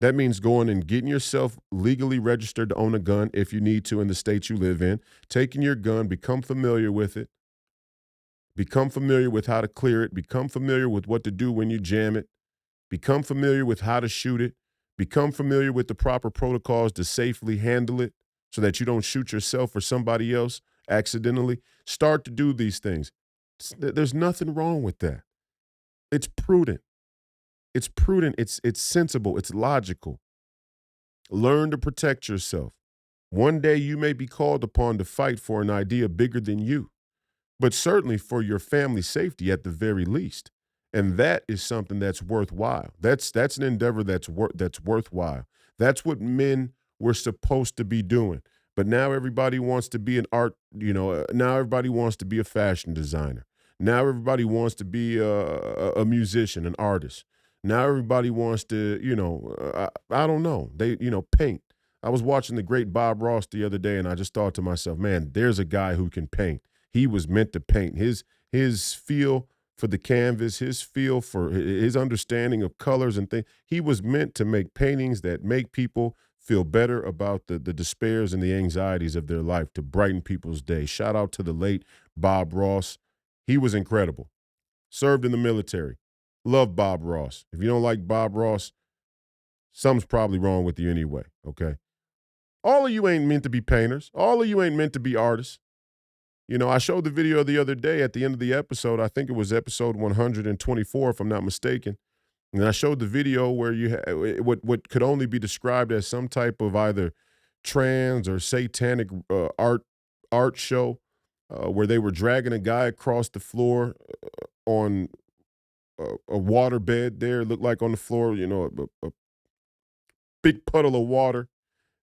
That means going and getting yourself legally registered to own a gun if you need to in the state you live in, taking your gun, become familiar with it, become familiar with how to clear it, become familiar with what to do when you jam it, become familiar with how to shoot it, become familiar with the proper protocols to safely handle it so that you don't shoot yourself or somebody else accidentally. Start to do these things. There's nothing wrong with that. It's prudent. It's prudent. It's sensible. It's logical. Learn to protect yourself. One day you may be called upon to fight for an idea bigger than you, but certainly for your family's safety at the very least. And that is something that's worthwhile. That's an endeavor that's worthwhile. That's what men were supposed to be doing. But now everybody wants to be an art, now everybody wants to be a fashion designer. Now everybody wants to be a musician, an artist. Now everybody wants to, I don't know. They, paint. I was watching the great Bob Ross the other day and I just thought to myself, man, there's a guy who can paint. He was meant to paint. His feel for the canvas, his feel for his understanding of colors and things. He was meant to make paintings that make people feel better about the despairs and the anxieties of their life, to brighten people's day. Shout out to the late Bob Ross. He was incredible. Served in the military. Love Bob Ross. If you don't like Bob Ross, something's probably wrong with you anyway, okay? All of you ain't meant to be painters. All of you ain't meant to be artists. I showed the video the other day at the end of the episode. I think it was episode 124, if I'm not mistaken. And I showed the video where you had what could only be described as some type of either trans or satanic art show, where they were dragging a guy across the floor on a water bed. There, it looked like on the floor, a big puddle of water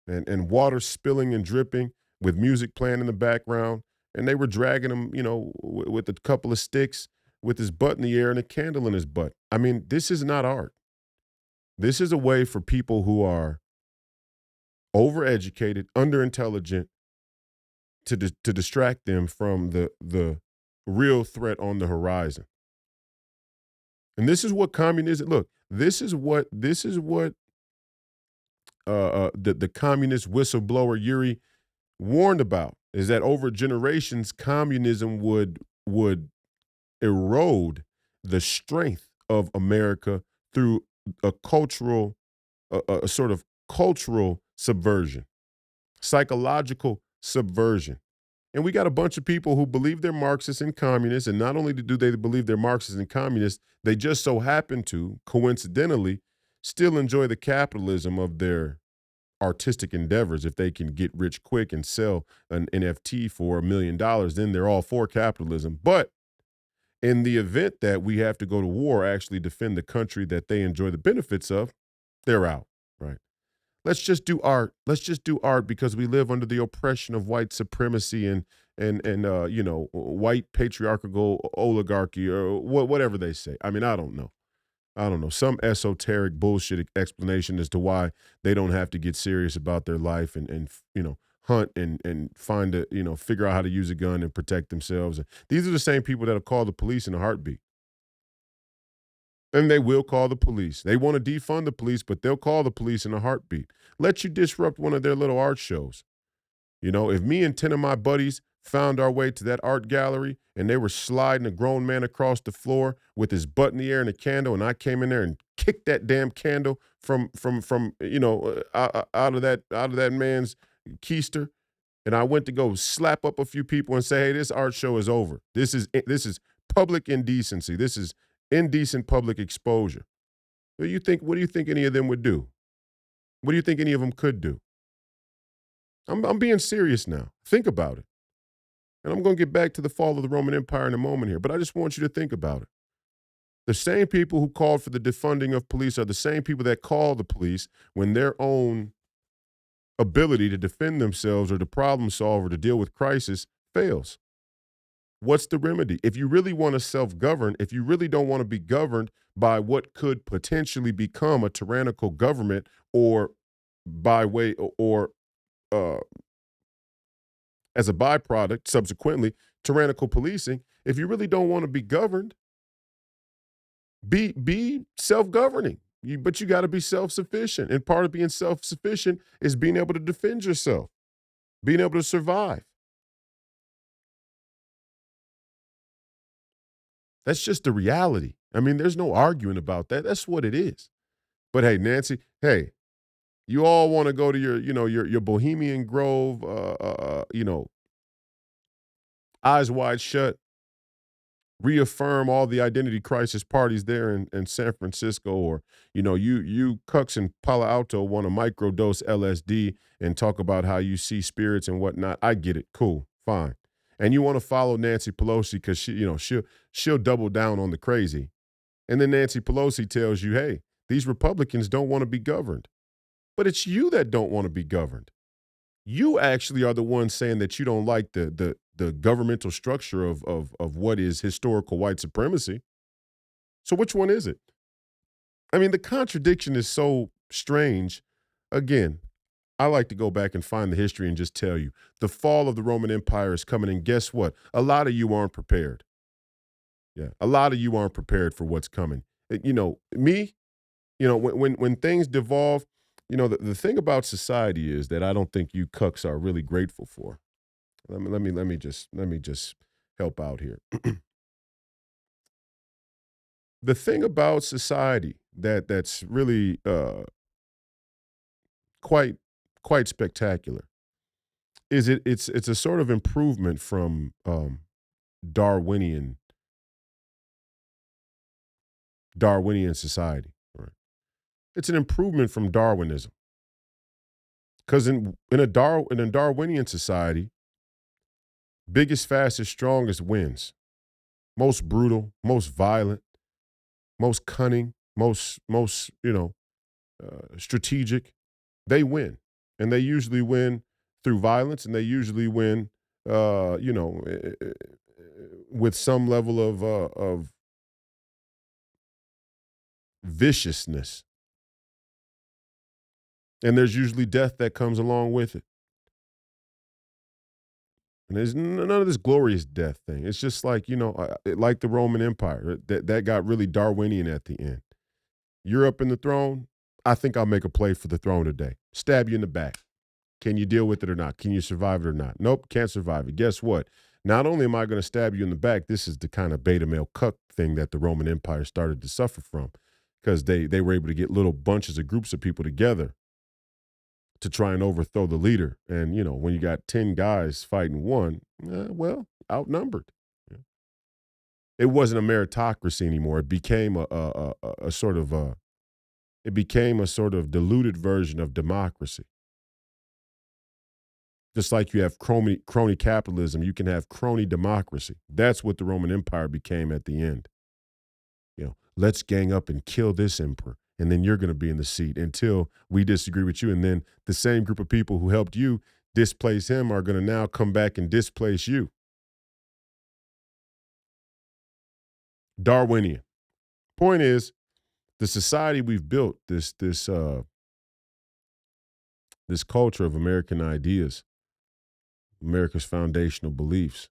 and water spilling and dripping with music playing in the background. and they were dragging him, with a couple of sticks with his butt in the air and a candle in his butt. I mean, this is not art. This is a way for people who are overeducated, underintelligent, to distract them from the real threat on the horizon. And this is what communism. Look, this is what the communist whistleblower Yuri warned about. Is that over generations, communism would erode the strength of America through a cultural, a sort of cultural subversion, psychological subversion. And we got a bunch of people who believe they're Marxists and communists. And not only do they believe they're Marxists and communists, they just so happen to, coincidentally, still enjoy the capitalism of their artistic endeavors. If they can get rich quick and sell an NFT for $1 million, then they're all for capitalism. But in the event that we have to go to war, actually defend the country that they enjoy the benefits of, they're out, right? Let's just do art. Let's just do art because we live under the oppression of white supremacy and white patriarchal oligarchy or whatever they say. I mean, I don't know. I don't know. Some esoteric bullshit explanation as to why they don't have to get serious about their life and hunt and find figure out how to use a gun and protect themselves. And these are the same people that'll call the police in a heartbeat. And they will call the police. They want to defund the police, but they'll call the police in a heartbeat. Let you disrupt one of their little art shows. If me and 10 of my buddies found our way to that art gallery and they were sliding a grown man across the floor with his butt in the air and a candle, and I came in there and kicked that damn candle from out of that man's keister, and I went to go slap up a few people and say, "Hey, this art show is over. This is public indecency. This is indecent public exposure." What do you think any of them would do? What do you think any of them could do? I'm being serious now. Think about it. And I'm going to get back to the fall of the Roman Empire in a moment here, but I just want you to think about it. The same people who called for the defunding of police are the same people that call the police when their own ability to defend themselves or to problem solve or to deal with crisis fails. What's the remedy? If you really want to self-govern, if you really don't want to be governed by what could potentially become a tyrannical government or by way or as a byproduct, subsequently, tyrannical policing, if you really don't want to be governed, be self-governing. But you got to be self-sufficient. And part of being self-sufficient is being able to defend yourself, being able to survive. That's just the reality. I mean, there's no arguing about that. That's what it is. But hey, Nancy, hey, you all want to go to your Bohemian Grove, eyes wide shut, reaffirm all the identity crisis parties there in San Francisco, or you cucks in Palo Alto want to microdose LSD and talk about how you see spirits and whatnot. I get it. Cool, fine. And you want to follow Nancy Pelosi because she'll double down on the crazy. And then Nancy Pelosi tells you, hey, these Republicans don't want to be governed. But it's you that don't want to be governed. You actually are the one saying that you don't like the governmental structure of what is historical white supremacy. So which one is it? I mean, the contradiction is so strange. Again, I like to go back and find the history and just tell you, the fall of the Roman Empire is coming, and guess what? A lot of you aren't prepared. Yeah, a lot of you aren't prepared for what's coming. Me, when things devolve, the thing about society is that I don't think you cucks are really grateful for. Let me just help out here. The thing about society that's really quite spectacular is it's a sort of improvement from Darwinian society. Right? It's an improvement from Darwinism. Because in a Darwinian society, biggest, fastest, strongest wins. Most brutal, most violent, most cunning, most strategic. They win, and they usually win through violence, and they usually win you know, with some level of viciousness. And there's usually death that comes along with it. And there's none of this glorious death thing. It's just like, like the Roman Empire, that got really Darwinian at the end. You're up in the throne. I think I'll make a play for the throne today. Stab you in the back. Can you deal with it or not? Can you survive it or not? Nope, can't survive it. Guess what? Not only am I going to stab you in the back, this is the kind of beta male cuck thing that the Roman Empire started to suffer from, because they were able to get little bunches of groups of people together to try and overthrow the leader. And, when you got 10 guys fighting one, well, outnumbered. Yeah. It wasn't a meritocracy anymore. It became a sort of diluted version of democracy. Just like you have crony capitalism, you can have crony democracy. That's what the Roman Empire became at the end. Let's gang up and kill this emperor, and then you're going to be in the seat until we disagree with you. And then the same group of people who helped you displace him are going to now come back and displace you. Darwinian. Point is, the society we've built, this culture of American ideas, America's foundational beliefs,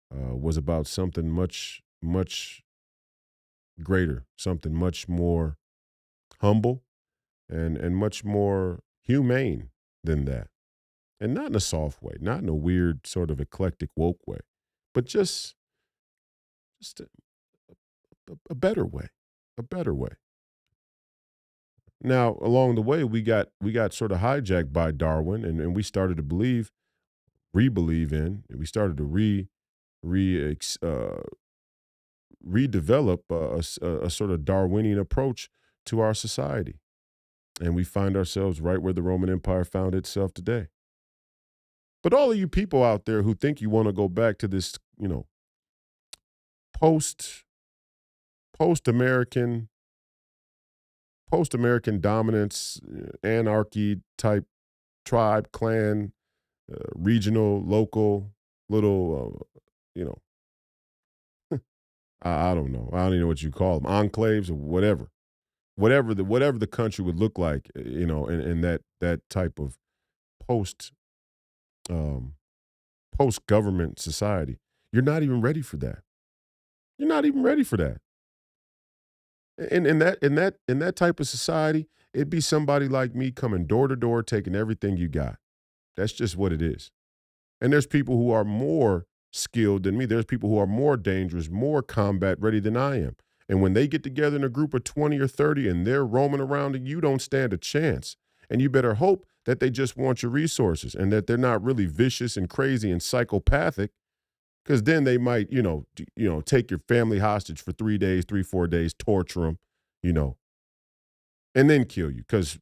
was about something much, much greater, something much more humble and much more humane than that. And not in a soft way, not in a weird sort of eclectic woke way, but just a better way, a better way. Now, along the way, we got sort of hijacked by Darwin, and we started to re-believe in, and we started to redevelop a sort of Darwinian approach to our society. And we find ourselves right where the Roman Empire found itself today. But all of you people out there who think you want to go back to this, post American dominance, anarchy type tribe, clan, regional, local, little, I don't know. I don't even know what you call them, enclaves or whatever. Whatever the country would look like, in that type of post um, post government society. You're not even ready for that. You're not even ready for that. In that type of society, it'd be somebody like me coming door to door, taking everything you got. That's just what it is. And there's people who are more skilled than me. There's people who are more dangerous, more combat ready than I am. And when they get together in a group of 20 or 30 and they're roaming around and you don't stand a chance. And you better hope that they just want your resources and that they're not really vicious and crazy and psychopathic, because then they might, take your family hostage for 3 days, 4 days, torture them, you know, and then kill you. Because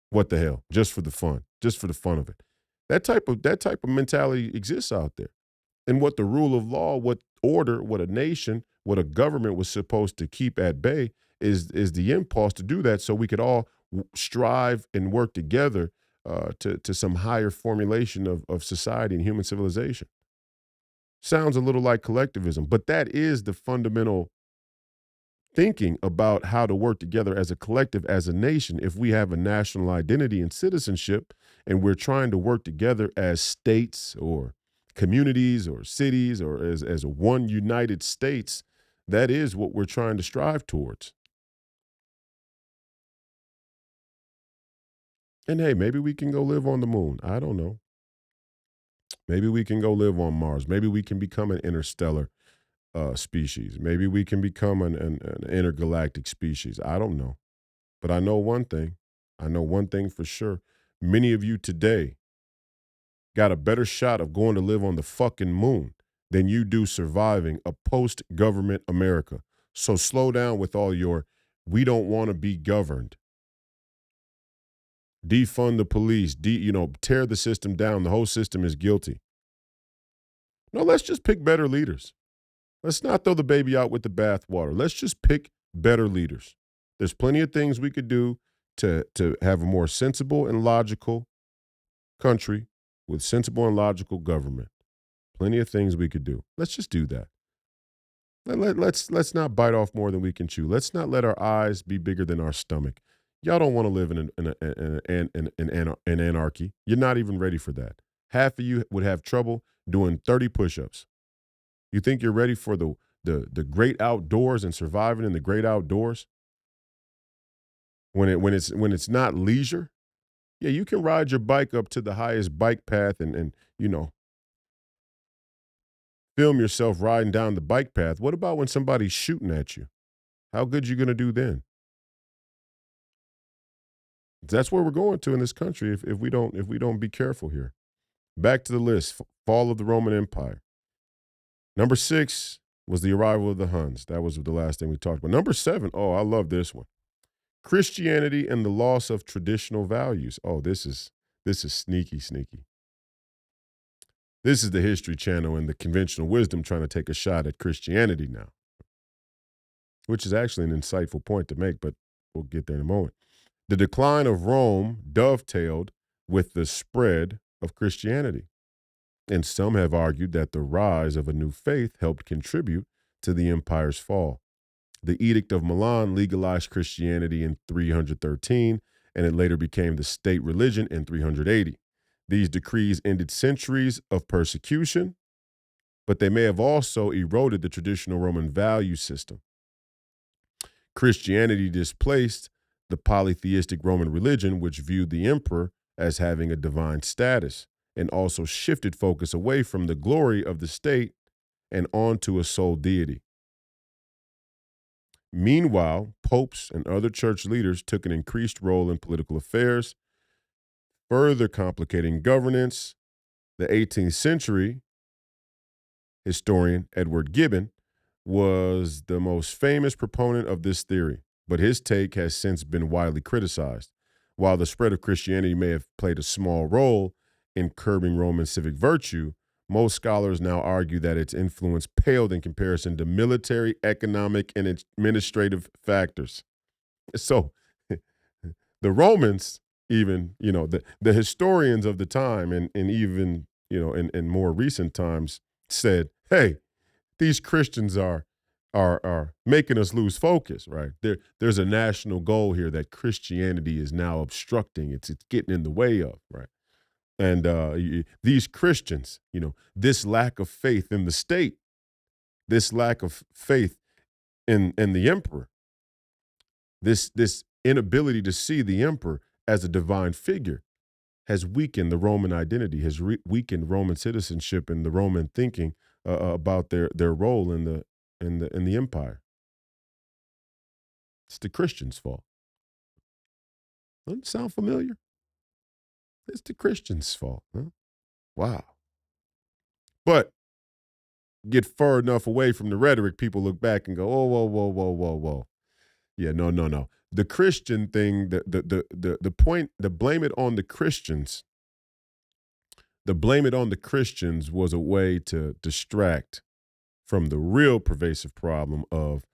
what the hell? Just for the fun of it. That type of mentality exists out there. And what the rule of law, what order, what a nation, what a government was supposed to keep at bay is the impulse to do that, so we could all strive and work together to some higher formulation of society and human civilization. Sounds a little like collectivism, but that is the fundamental thinking about how to work together as a collective, as a nation. If we have a national identity and citizenship, and we're trying to work together as states or communities or cities or as one united states, that is what we're trying to strive towards. And hey, maybe we can go live on the moon. I don't know. Maybe we can go live on Mars. Maybe we can become an interstellar species. Maybe we can become an intergalactic species. I don't know. But I know one thing. I know one thing for sure. Many of you today got a better shot of going to live on the fucking moon than you do surviving a post government America. So slow down with all your, we don't want to be governed. Defund the police, tear the system down. The whole system is guilty. No, let's just pick better leaders. Let's not throw the baby out with the bathwater. Let's just pick better leaders. There's plenty of things we could do to have a more sensible and logical country with sensible and logical government. Plenty of things we could do. Let's just do that. Let's not bite off more than we can chew. Let's not let our eyes be bigger than our stomach. Y'all don't want to live in anarchy. You're not even ready for that. Half of you would have trouble doing 30 push-ups. You think you're ready for the great outdoors and surviving in the great outdoors? When it's not leisure, yeah, you can ride your bike up to the highest bike path and film yourself riding down the bike path. What about when somebody's shooting at you? How good you gonna do then? That's where we're going to in this country if we don't be careful here. Back to the list. Fall of the Roman Empire. Number 6 was the arrival of the Huns. That was the last thing we talked about. Number 7, oh, I love this one. Christianity and the loss of traditional values. Oh, this is sneaky, sneaky. This is the History Channel and the conventional wisdom trying to take a shot at Christianity now, which is actually an insightful point to make, but we'll get there in a moment. The decline of Rome dovetailed with the spread of Christianity. And some have argued that the rise of a new faith helped contribute to the empire's fall. The Edict of Milan legalized Christianity in 313, and it later became the state religion in 380. These decrees ended centuries of persecution, but they may have also eroded the traditional Roman value system. Christianity displaced the polytheistic Roman religion, which viewed the emperor as having a divine status, and also shifted focus away from the glory of the state and onto a sole deity. Meanwhile, popes and other church leaders took an increased role in political affairs, further complicating governance. The 18th century historian Edward Gibbon was the most famous proponent of this theory, but his take has since been widely criticized. While the spread of Christianity may have played a small role in curbing Roman civic virtue, most scholars now argue that its influence paled in comparison to military, economic, and administrative factors. So the Romans, even, the historians of the time and even, in more recent times said, hey, these Christians are making us lose focus, right? There's a national goal here that Christianity is now obstructing. It's getting in the way of, right? And these Christians, this lack of faith in the state, this lack of faith in the emperor, this inability to see the emperor as a divine figure has weakened the Roman identity, has weakened Roman citizenship and the Roman thinking about their role in the empire. It's the Christians' fault. Doesn't it sound familiar? It's the Christians' fault. Huh? Wow. But get far enough away from the rhetoric, people look back and go, oh, whoa, whoa, whoa, whoa, whoa. Yeah, no, no, no. The Christian thing, the point, the blame it on the Christians, was a way to distract from the real pervasive problem of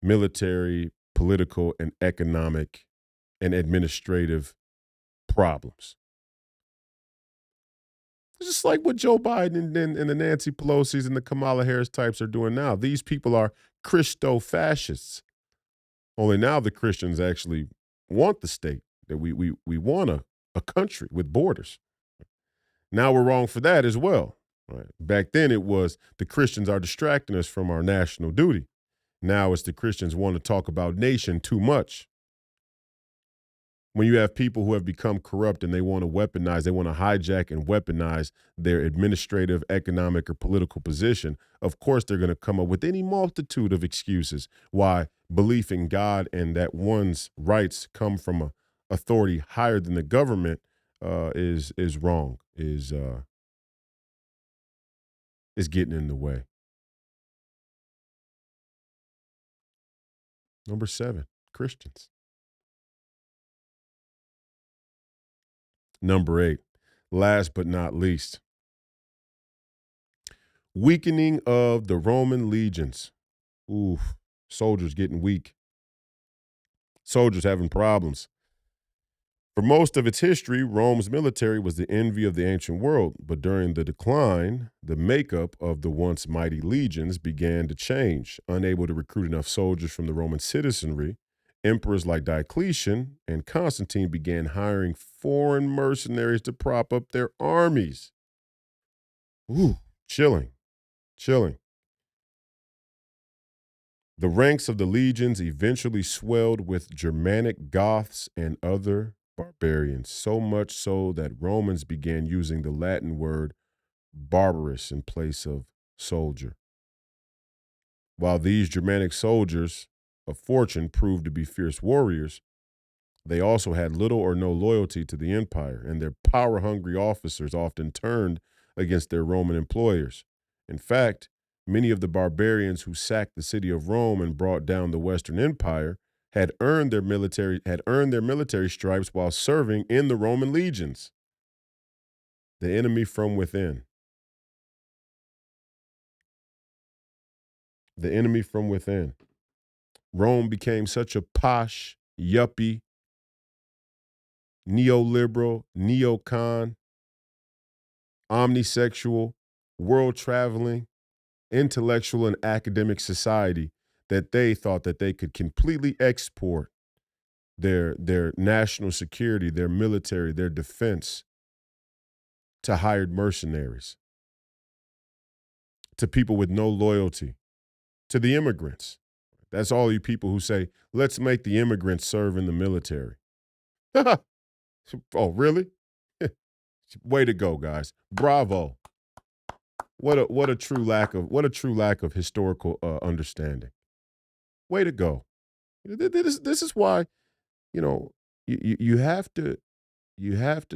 military, political, and economic and administrative problems. It's just like what Joe Biden and the Nancy Pelosi's and the Kamala Harris types are doing now. These people are Christo-fascists. Only now the Christians actually want the state, that we want a country with borders. Now we're wrong for that as well. Right? Back then it was the Christians are distracting us from our national duty. Now it's the Christians want to talk about nation too much. When you have people who have become corrupt and they want to hijack and weaponize their administrative, economic, or political position, of course they're going to come up with any multitude of excuses why belief in God and that one's rights come from a authority higher than the government is wrong, is getting in the way. Number 7, Christians. Number 8, last but not least, weakening of the Roman legions. Ooh, soldiers getting weak. Soldiers having problems. For most of its history, Rome's military was the envy of the ancient world, but during the decline, the makeup of the once mighty legions began to change. Unable to recruit enough soldiers from the Roman citizenry, emperors like Diocletian and Constantine began hiring foreign mercenaries to prop up their armies. Ooh, chilling, chilling. The ranks of the legions eventually swelled with Germanic Goths and other barbarians, so much so that Romans began using the Latin word barbarous in place of soldier. While these Germanic soldiers of fortune proved to be fierce warriors, they also had little or no loyalty to the empire, and their power hungry officers often turned against their Roman employers. In fact, many of the barbarians who sacked the city of Rome and brought down the Western Empire had earned their military stripes while serving in the Roman legions. The enemy from within. The enemy from within. Rome became such a posh, yuppie, neoliberal, neocon, omnisexual, world traveling, intellectual, and academic society that they thought that they could completely export their national security, their military, their defense to hired mercenaries, to people with no loyalty, to the immigrants. That's all you people who say, let's make the immigrants serve in the military. Oh, really? Way to go, guys. Bravo. What a true lack of historical understanding. Way to go. This is why, you know, you have to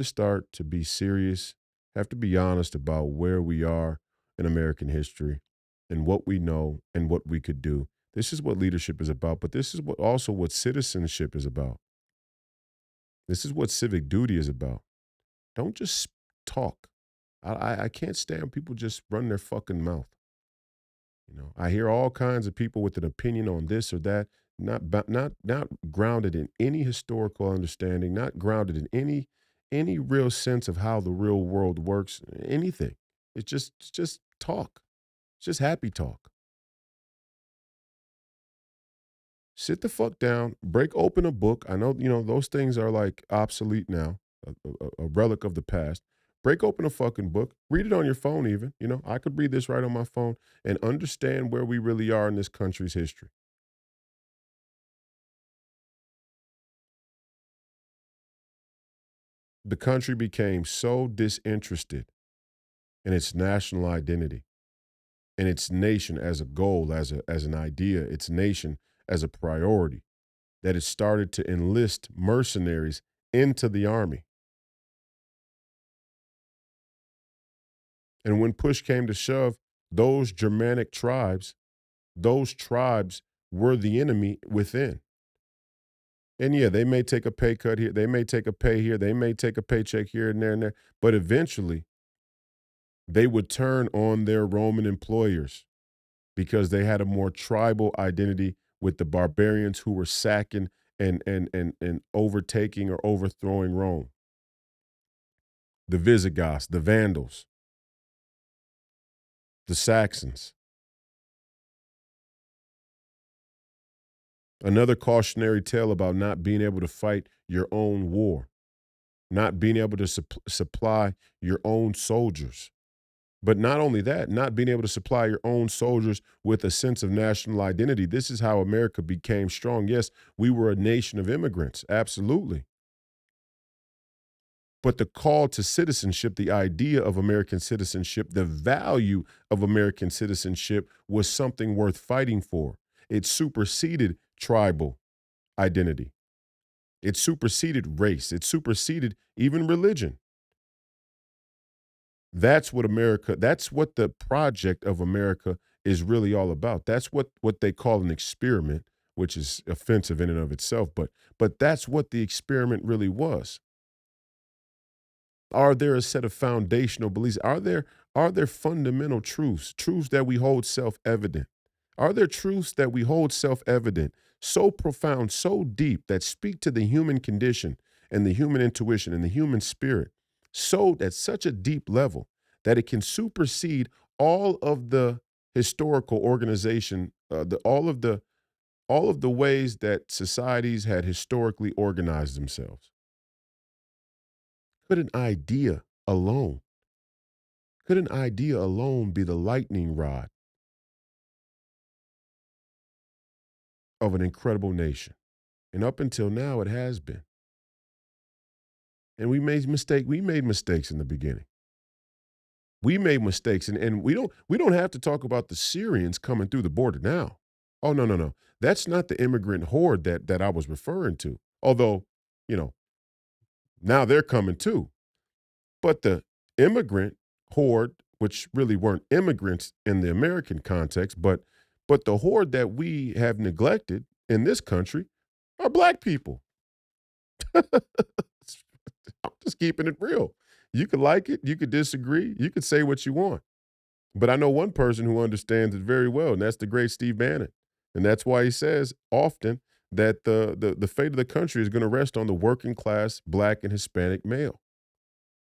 start to be serious, have to be honest about where we are in American history and what we know and what we could do. This is what leadership is about, but this is what citizenship is about. This is what civic duty is about. Don't just talk. I can't stand people just run their fucking mouth. I hear all kinds of people with an opinion on this or that, not grounded in any historical understanding, not grounded in any real sense of how the real world works, anything. It's just talk. It's just happy talk. Sit the fuck down, break open a book. I know, those things are like obsolete now, a relic of the past. Break open a fucking book, read it on your phone, even. I could read this right on my phone and understand where we really are in this country's history. The country became so disinterested in its national identity, in its nation as a goal, as an idea, its nation as a priority, that it started to enlist mercenaries into the army. And when push came to shove, those Germanic tribes, those tribes were the enemy within. And yeah, they may take a pay cut here, they may take a pay here, they may take a paycheck here and there, but eventually they would turn on their Roman employers because they had a more tribal identity with the barbarians who were sacking and overtaking or overthrowing Rome. The Visigoths, the Vandals, the Saxons. Another cautionary tale about not being able to fight your own war, not being able to supply your own soldiers. But not only that, not being able to supply your own soldiers with a sense of national identity. This is how America became strong. Yes, we were a nation of immigrants, absolutely. But the call to citizenship, the idea of American citizenship, the value of American citizenship was something worth fighting for. It superseded tribal identity. It superseded race. It superseded even religion. That's what the project of America is really all about. That's what they call an experiment, which is offensive in and of itself, but that's what the experiment really was. Are there a set of foundational beliefs? Are there fundamental truths that we hold self-evident? Are there truths that we hold self-evident, so profound, so deep that speak to the human condition and the human intuition and the human spirit so at such a deep level that it can supersede all of the historical organization, all of the ways that societies had historically organized themselves. Could an idea alone, could an idea alone be the lightning rod of an incredible nation? And up until now, it has been. And we made mistakes in the beginning. We made mistakes, and we don't have to talk about the Syrians coming through the border now. Oh, no, no, no. That's not the immigrant horde that I was referring to. Although, you know, now they're coming too. But the immigrant horde, which really weren't immigrants in the American context, but the horde that we have neglected in this country are black people. I'm just keeping it real. You could like it, you could disagree, you could say what you want. But I know one person who understands it very well, and that's the great Steve Bannon. And that's why he says often that the fate of the country is going to rest on the working class, black and Hispanic male.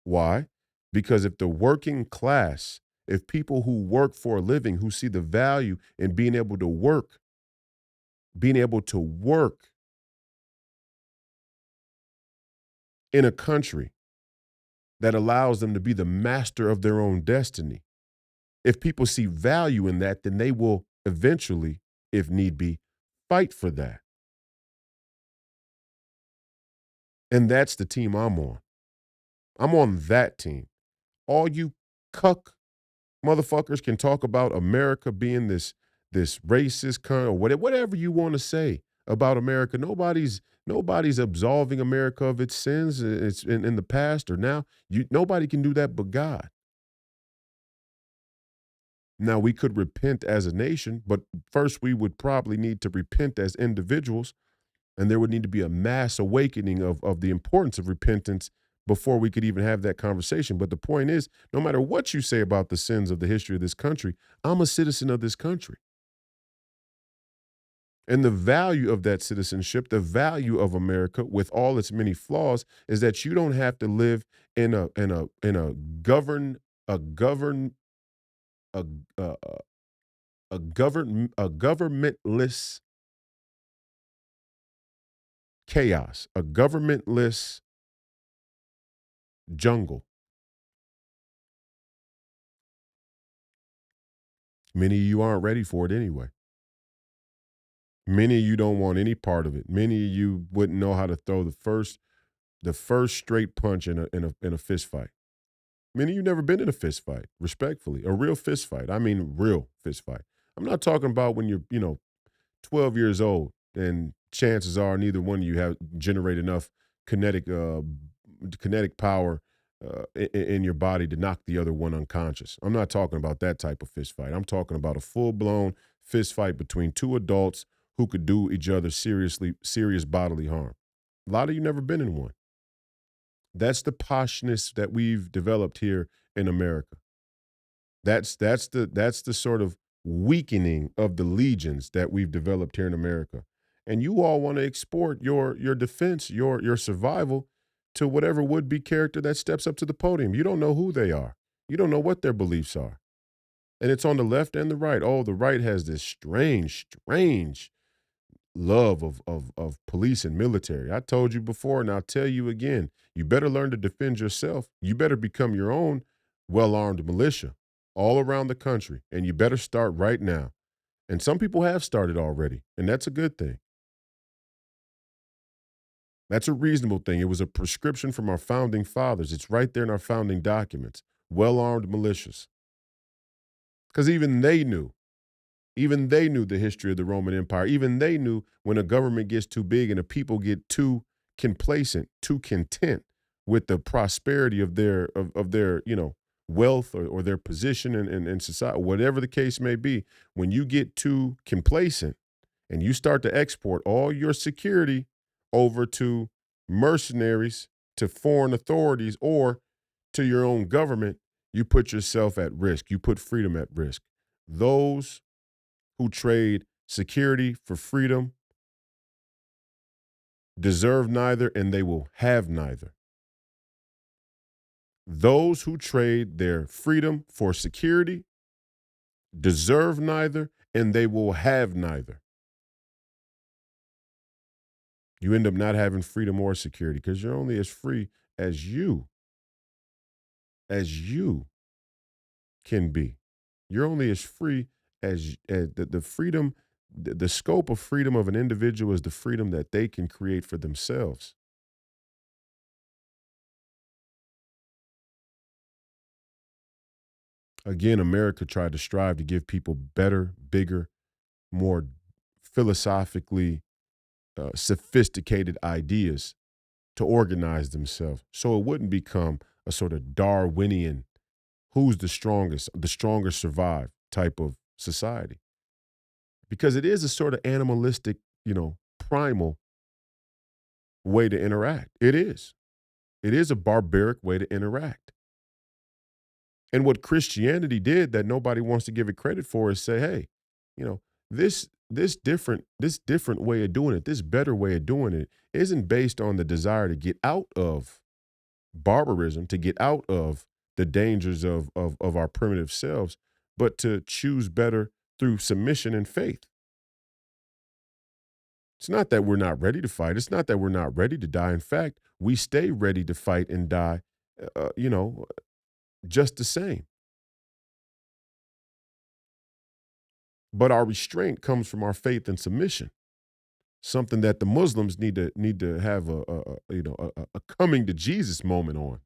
Why? Because if the working class, if people who work for a living, who see the value in being able to work in a country that allows them to be the master of their own destiny, if people see value in that, then they will eventually, if need be, fight for that. And that's the team I'm on. I'm on that team. All you cuck motherfuckers can talk about America being this racist kind or whatever you want to say about America. Nobody's absolving America of its sins. It's in the past or now. Nobody can do that but God. Now we could repent as a nation, but first we would probably need to repent as individuals, and there would need to be a mass awakening of the importance of repentance before we could even have that conversation. But the point is, no matter what you say about the sins of the history of this country, I'm a citizen of this country. And the value of that citizenship, the value of America, with all its many flaws, is that you don't have to live in a govern a govern a a, a governmentless chaos, a governmentless jungle. Many of you aren't ready for it anyway. Many of you don't want any part of it. Many of you wouldn't know how to throw the first straight punch in a fist fight. Many of you never been in a fist fight, respectfully, a real fist fight. I mean, real fist fight. I'm not talking about when you're 12 years old and chances are neither one of you have generate enough kinetic kinetic power in your body to knock the other one unconscious. I'm not talking about that type of fist fight. I'm talking about a full-blown fist fight between two adults who could do each other serious bodily harm. A lot of you never been in one. That's the poshness that we've developed here in America. That's the sort of weakening of the legions that we've developed here in America. And you all want to export your defense, your survival to whatever would-be character that steps up to the podium. You don't know who they are. You don't know what their beliefs are. And it's on the left and the right. Oh, the right has this strange love of police and military. I told you before, and I'll tell you again, you better learn to defend yourself. You better become your own well-armed militia all around the country, and you better start right now. And some people have started already, and that's a good thing. That's a reasonable thing. It was a prescription from our founding fathers. It's right there in our founding documents. Well-armed militias. Because even they knew the history of the Roman Empire. Even they knew when a government gets too big and the people get too complacent, too content with the prosperity of their wealth or their position in society, whatever the case may be. When you get too complacent and you start to export all your security over to mercenaries, to foreign authorities, or to your own government, you put yourself at risk. You put freedom at risk. Those who trade security for freedom deserve neither, and they will have neither. Those who trade their freedom for security deserve neither, and they will have neither. You end up not having freedom or security because you're only as free as you can be. You're only as free as the freedom, the scope of freedom of an individual is the freedom that they can create for themselves. Again, America tried to strive to give people better, bigger, more philosophically sophisticated ideas to organize themselves so it wouldn't become a sort of Darwinian, who's the strongest survive type of society. Because it is a sort of animalistic, primal way to interact. It is. It is a barbaric way to interact. And what Christianity did that nobody wants to give it credit for is say, hey, you know, this different way of doing it, this better way of doing it isn't based on the desire to get out of barbarism, to get out of the dangers of our primitive selves, but to choose better through submission and faith. It's not that we're not ready to fight. It's not that we're not ready to die. In fact, we stay ready to fight and die, just the same. But our restraint comes from our faith and submission. Something that the Muslims need to have a coming to Jesus moment on.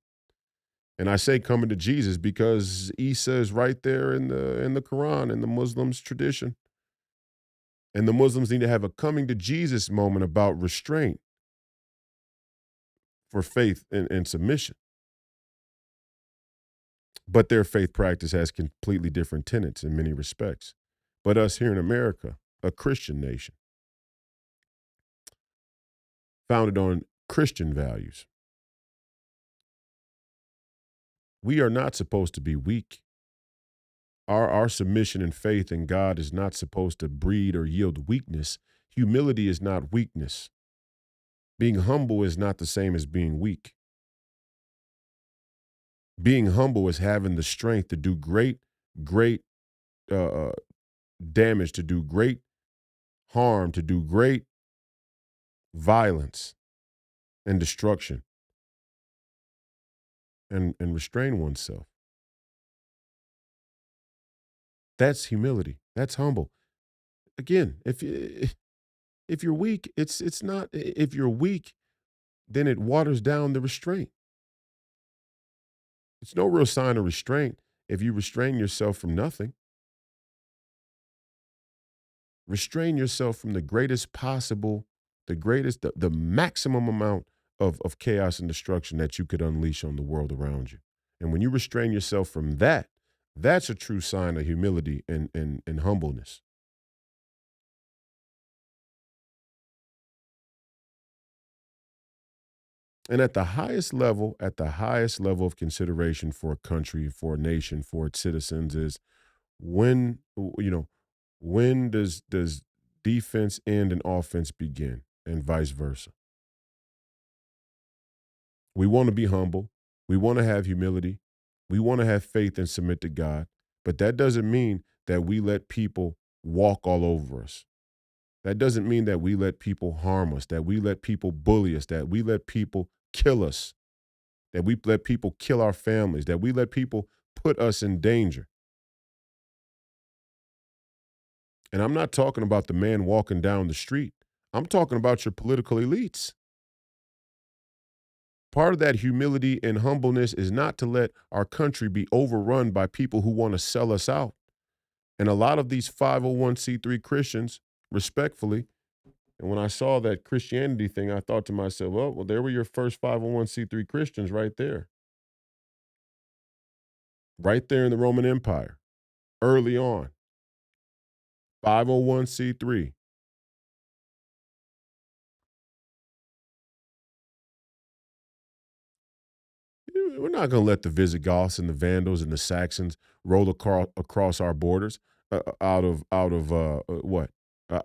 And I say coming to Jesus because Isa is right there in the Quran, in the Muslims tradition. And the Muslims need to have a coming to Jesus moment about restraint for faith and submission. But their faith practice has completely different tenets in many respects. But us here in America, a Christian nation, founded on Christian values, we are not supposed to be weak. Our submission and faith in God is not supposed to breed or yield weakness. Humility is not weakness. Being humble is not the same as being weak. Being humble is having the strength to do great uh, uh, damage, to do great harm, to do great violence and destruction, and restrain oneself. That's humility. That's humble. Again, if you're weak, it's not. If you're weak, then it waters down the restraint. It's no real sign of restraint if you restrain yourself from nothing. Restrain yourself from the greatest possible, the maximum amount of chaos and destruction that you could unleash on the world around you. And when you restrain yourself from that, that's a true sign of humility and humbleness. And at the highest level of consideration for a country, for a nation, for its citizens is when, when does defense end and offense begin, and vice versa. We want to be humble. We want to have humility. We want to have faith and submit to God. But that doesn't mean that we let people walk all over us. That doesn't mean that we let people harm us, that we let people bully us, that we let people kill us, that we let people kill our families, that we let people put us in danger. And I'm not talking about the man walking down the street. I'm talking about your political elites. Part of that humility and humbleness is not to let our country be overrun by people who want to sell us out. And a lot of these 501c3 Christians, respectfully, and when I saw that Christianity thing, I thought to myself, well, there were your first 501c3 Christians right there in the Roman Empire, early on. 501c3. We're not going to let the Visigoths and the Vandals and the Saxons roll across our borders out of what?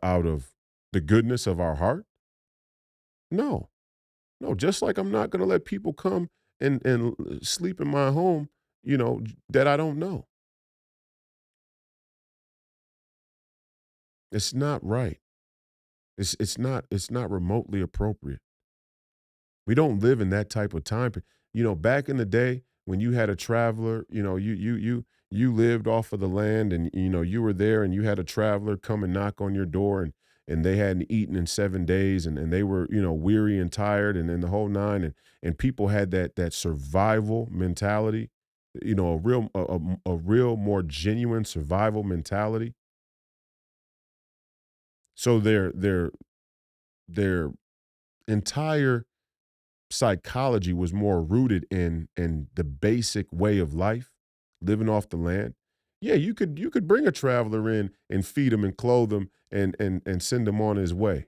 Out of the goodness of our heart. No, no, just like I'm not going to let people come and sleep in my home, that I don't know. It's not right. It's not remotely appropriate. We don't live in that type of time. Back in the day when you had a traveler, you lived off of the land, and you were there, and you had a traveler come and knock on your door, and they hadn't eaten in 7 days, and they were weary and tired, and then the whole nine, and people had that survival mentality, a real more genuine survival mentality. So their entire psychology was more rooted in the basic way of life, living off the land. Yeah, you could bring a traveler in and feed him and clothe him and send him on his way.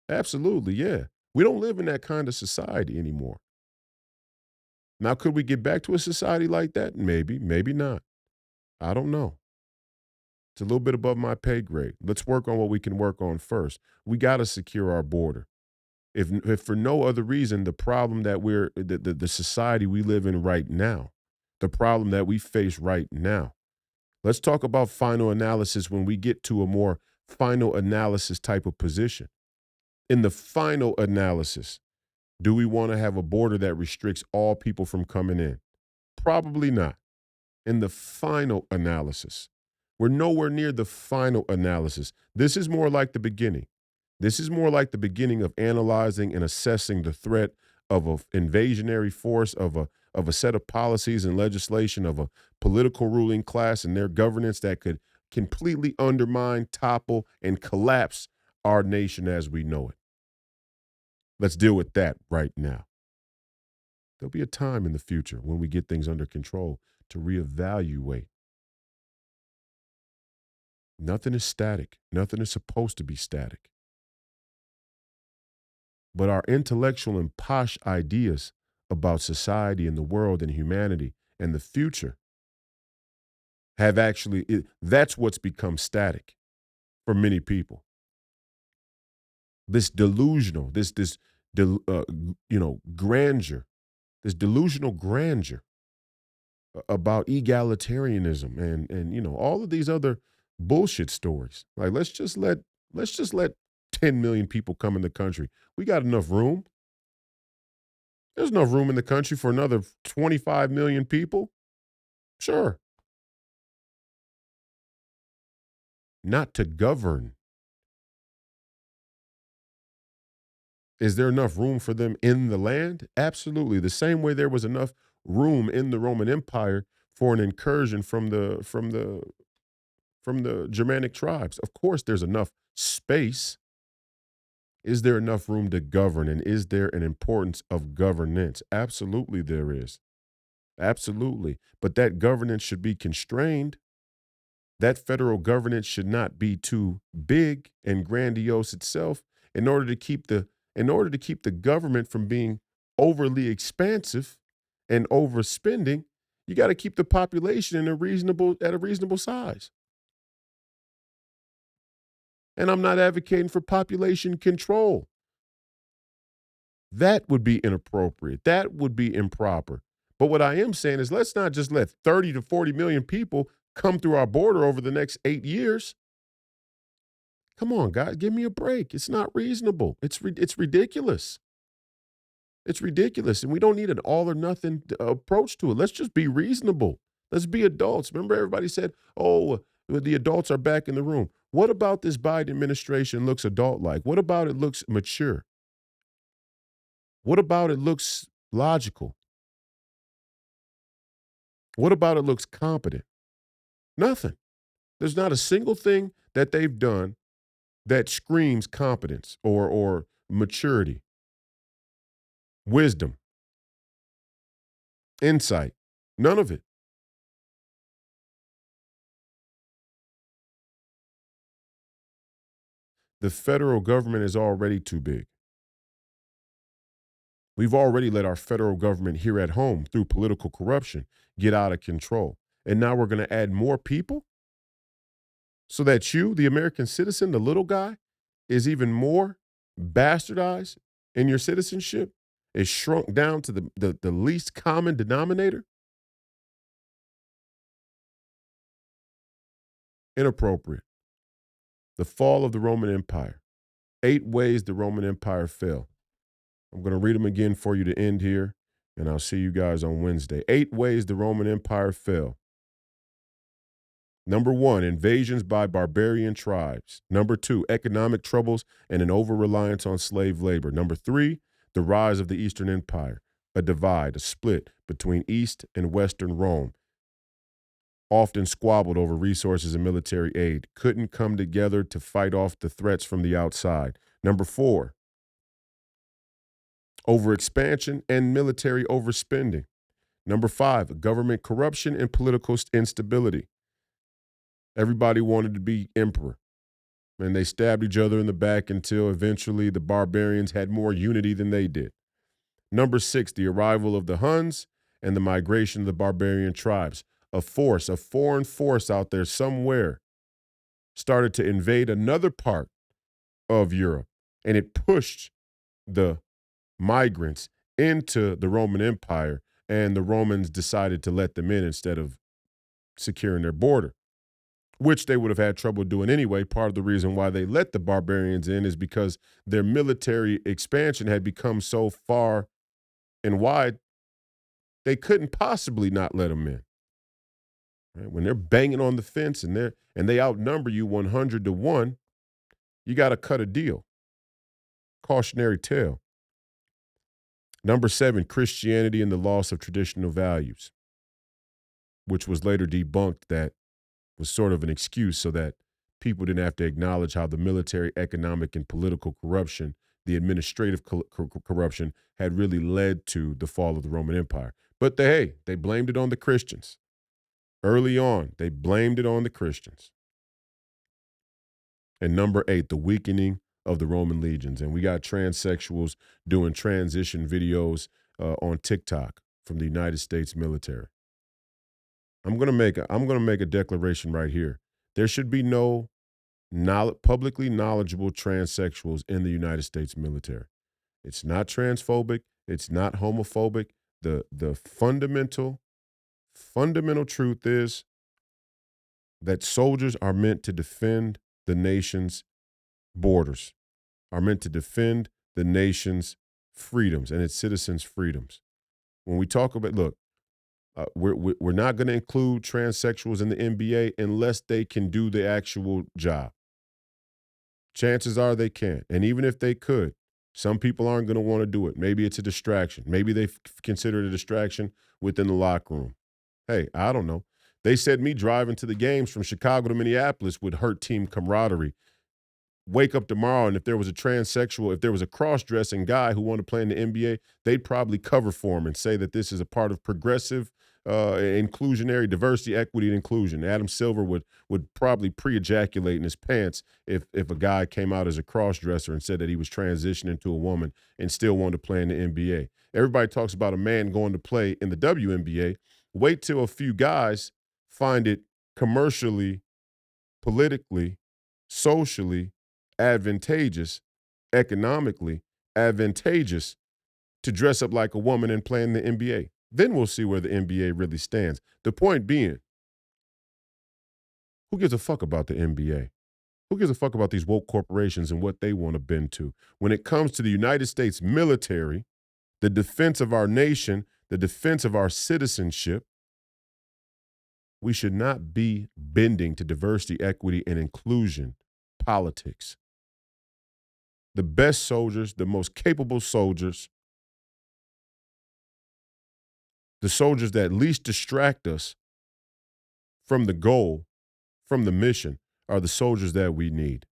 Absolutely, yeah. We don't live in that kind of society anymore. Now, could we get back to a society like that? Maybe, maybe not. I don't know. It's a little bit above my pay grade. Let's work on what we can work on first. We got to secure our border. If for no other reason, the problem that the society we live in right now, the problem that we face right now. Let's talk about final analysis when we get to a more final analysis type of position. In the final analysis, do we want to have a border that restricts all people from coming in? Probably not. In the final analysis, we're nowhere near the final analysis. This is more like the beginning. This is more like the beginning of analyzing and assessing the threat of an invasionary force, of a set of policies and legislation, of a political ruling class and their governance that could completely undermine, topple, and collapse our nation as we know it. Let's deal with that right now. There'll be a time in the future when we get things under control to reevaluate. Nothing is static. Nothing is supposed to be static. But our intellectual and posh ideas about society and the world and humanity and the future have that's what's become static for many people. This delusional, grandeur, this delusional grandeur about egalitarianism and all of these other bullshit stories. Like let's just let 10 million people come in the country. We got enough room. There's enough room in the country for another 25 million people. Sure. Not to govern. Is there enough room for them in the land? Absolutely. The same way there was enough room in the Roman Empire for an incursion from the Germanic tribes. Of course there's enough space. Is there enough room to govern, and is there an importance of governance? Absolutely there is. Absolutely. But that governance should be constrained. That federal governance should not be too big and grandiose itself in order to keep the government from being overly expansive and overspending. You got to keep the population at a reasonable size. And I'm not advocating for population control. That would be inappropriate. That would be improper. But what I am saying is let's not just let 30 to 40 million people come through our border over the next 8 years. Come on, guys, give me a break. It's not reasonable. It's ridiculous. It's ridiculous. And we don't need an all or nothing approach to it. Let's just be reasonable. Let's be adults. Remember, everybody said, oh, the adults are back in the room. What about this Biden administration looks adult like? What about it looks mature? What about it looks logical? What about it looks competent? Nothing. There's not a single thing that they've done that screams competence or maturity, wisdom, insight. None of it. The federal government is already too big. We've already let our federal government here at home, through political corruption, get out of control. And now we're going to add more people so that you, the American citizen, the little guy, is even more bastardized in your citizenship, is shrunk down to the least common denominator, inappropriate. The fall of the Roman Empire. 8 ways the Roman Empire fell. I'm going to read them again for you to end here, and I'll see you guys on Wednesday. 8 ways the Roman Empire fell. Number 1, invasions by barbarian tribes. Number 2, economic troubles and an over-reliance on slave labor. Number 3, the rise of the Eastern Empire, a divide, a split between East and Western Rome, often squabbled over resources and military aid, couldn't come together to fight off the threats from the outside. Number 4, overexpansion and military overspending. Number 5, government corruption and political instability. Everybody wanted to be emperor, and they stabbed each other in the back until eventually the barbarians had more unity than they did. Number 6, the arrival of the Huns and the migration of the barbarian tribes. A foreign force out there somewhere started to invade another part of Europe, and it pushed the migrants into the Roman Empire, and the Romans decided to let them in instead of securing their border, which they would have had trouble doing anyway. Part of the reason why they let the barbarians in is because their military expansion had become so far and wide, they couldn't possibly not let them in. Right? When they're banging on the fence and they outnumber you 100 to 1, you got to cut a deal. Cautionary tale. Number 7, Christianity and the loss of traditional values, which was later debunked. That was sort of an excuse so that people didn't have to acknowledge how the military, economic, and political corruption, the administrative corruption, had really led to the fall of the Roman Empire. But they blamed it on the Christians. Early on, they blamed it on the Christians. And number 8, the weakening of the Roman legions. And we got transsexuals doing transition videos on TikTok from the United States military. I'm gonna make a declaration right here. There should be no publicly knowledgeable transsexuals in the United States military. It's not transphobic. It's not homophobic. The fundamental truth is that soldiers are meant to defend the nation's borders, are meant to defend the nation's freedoms and its citizens' freedoms. When we talk about, look, we're not going to include transsexuals in the NBA unless they can do the actual job. Chances are they can't. And even if they could, some people aren't going to want to do it. Maybe it's a distraction. Maybe they consider it a distraction within the locker room. Hey, I don't know. They said me driving to the games from Chicago to Minneapolis would hurt team camaraderie. Wake up tomorrow, and if there was a transsexual, if there was a cross-dressing guy who wanted to play in the NBA, they'd probably cover for him and say that this is a part of progressive, inclusionary diversity, equity, and inclusion. Adam Silver would probably pre-ejaculate in his pants if a guy came out as a cross-dresser and said that he was transitioning to a woman and still wanted to play in the NBA. Everybody talks about a man going to play in the WNBA. Wait till a few guys find it commercially, politically, socially advantageous, economically advantageous to dress up like a woman and play in the NBA. Then we'll see where the NBA really stands. The point being, who gives a fuck about the NBA? Who gives a fuck about these woke corporations and what they want to bend to? When it comes to the United States military, the defense of our nation, the defense of our citizenship, we should not be bending to diversity, equity, and inclusion politics. The best soldiers, the most capable soldiers, the soldiers that least distract us from the goal, from the mission, are the soldiers that we need.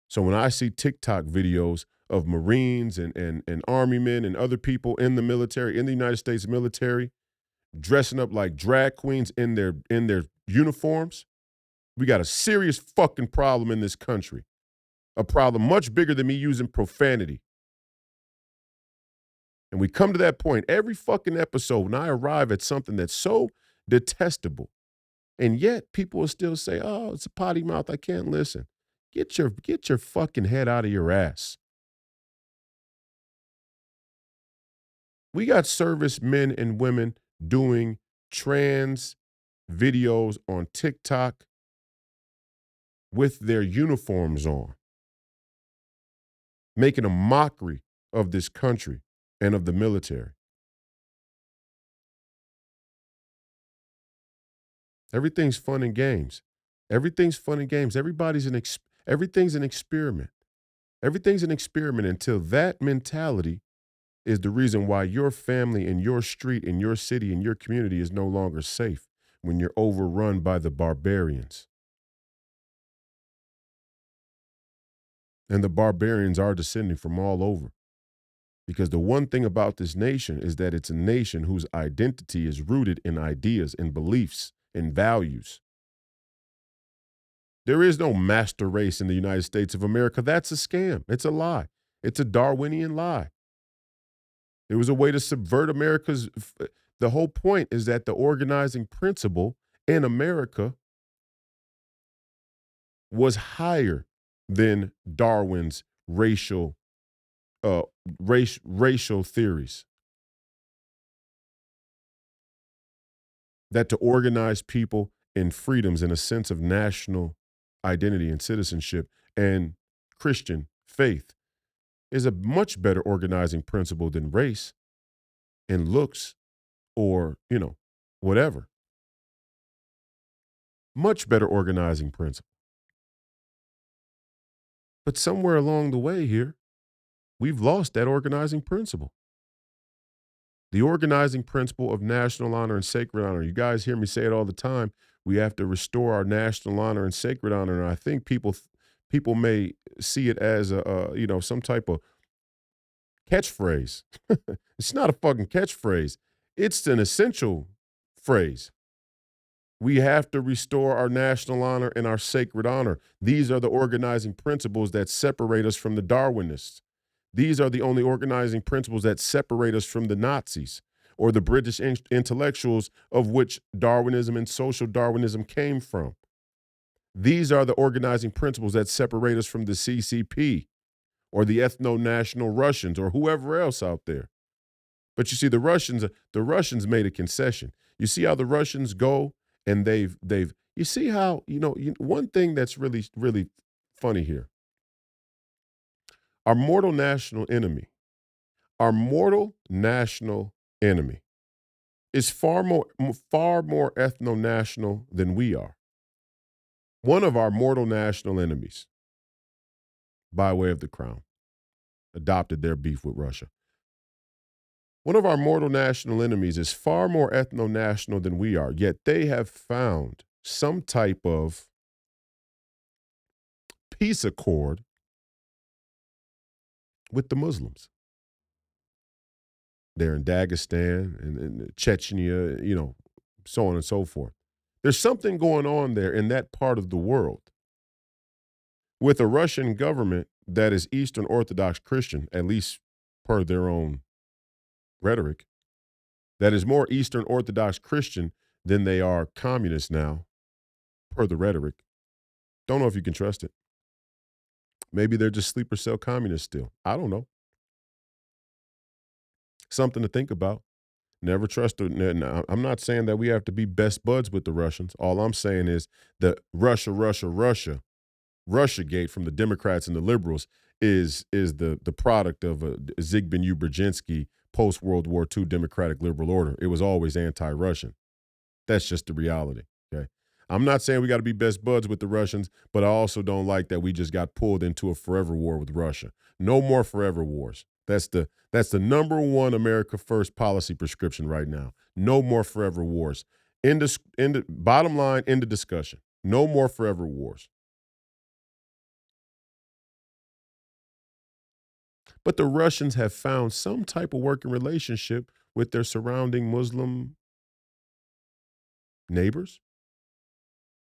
So when I see TikTok videos of Marines and Army men and other people in the military, in the United States military, dressing up like drag queens in their uniforms, we got a serious fucking problem in this country. A problem much bigger than me using profanity. And we come to that point every fucking episode when I arrive at something that's so detestable. And yet people will still say, oh, it's a potty mouth, I can't listen. Get your fucking head out of your ass. We got service men and women doing trans videos on TikTok with their uniforms on, making a mockery of this country and of the military. Everything's fun and games. Everything's fun and games. Everything's an experiment. Everything's an experiment until that mentality is the reason why your family and your street and your city and your community is no longer safe when you're overrun by the barbarians. And the barbarians are descending from all over. Because the one thing about this nation is that it's a nation whose identity is rooted in ideas and beliefs and values. There is no master race in the United States of America. That's a scam. It's a lie. It's a Darwinian lie. It was a way to subvert America's. The whole point is that the organizing principle in America was higher than Darwin's uh, racial theories. That to organize people in freedoms and a sense of national identity and citizenship and Christian faith is a much better organizing principle than race and looks or, whatever. Much better organizing principle. But somewhere along the way here, we've lost that organizing principle. The organizing principle of national honor and sacred honor. You guys hear me say it all the time. We have to restore our national honor and sacred honor. And I think people may see it as some type of catchphrase. It's not a fucking catchphrase. It's an essential phrase. We have to restore our national honor and our sacred honor. These are the organizing principles that separate us from the Darwinists. These are the only organizing principles that separate us from the Nazis or the British intellectuals of which Darwinism and social Darwinism came from. These are the organizing principles that separate us from the CCP or the ethno-national Russians or whoever else out there. But you see, the Russians made a concession. You see how the Russians go and you see how, one thing that's really, really funny here. Our mortal national enemy is far more ethno-national than we are. One of our mortal national enemies, by way of the crown, adopted their beef with Russia. One of our mortal national enemies is far more ethno-national than we are, yet they have found some type of peace accord with the Muslims. They're in Dagestan and Chechnya, so on and so forth. There's something going on there in that part of the world with a Russian government that is Eastern Orthodox Christian, at least per their own rhetoric, that is more Eastern Orthodox Christian than they are communist now, per the rhetoric. Don't know if you can trust it. Maybe they're just sleeper cell communists still. I don't know. Something to think about. Never trust. I'm not saying that we have to be best buds with the Russians. All I'm saying is the Russiagate from the Democrats and the liberals is the product of a Zbigniew Brzezinski post World War II Democratic liberal order. It was always anti-Russian. That's just the reality. Okay. I'm not saying we got to be best buds with the Russians, but I also don't like that we just got pulled into a forever war with Russia. No more forever wars. That's the number one America First policy prescription right now. No more forever wars. Bottom line, end of discussion. No more forever wars. But the Russians have found some type of working relationship with their surrounding Muslim neighbors,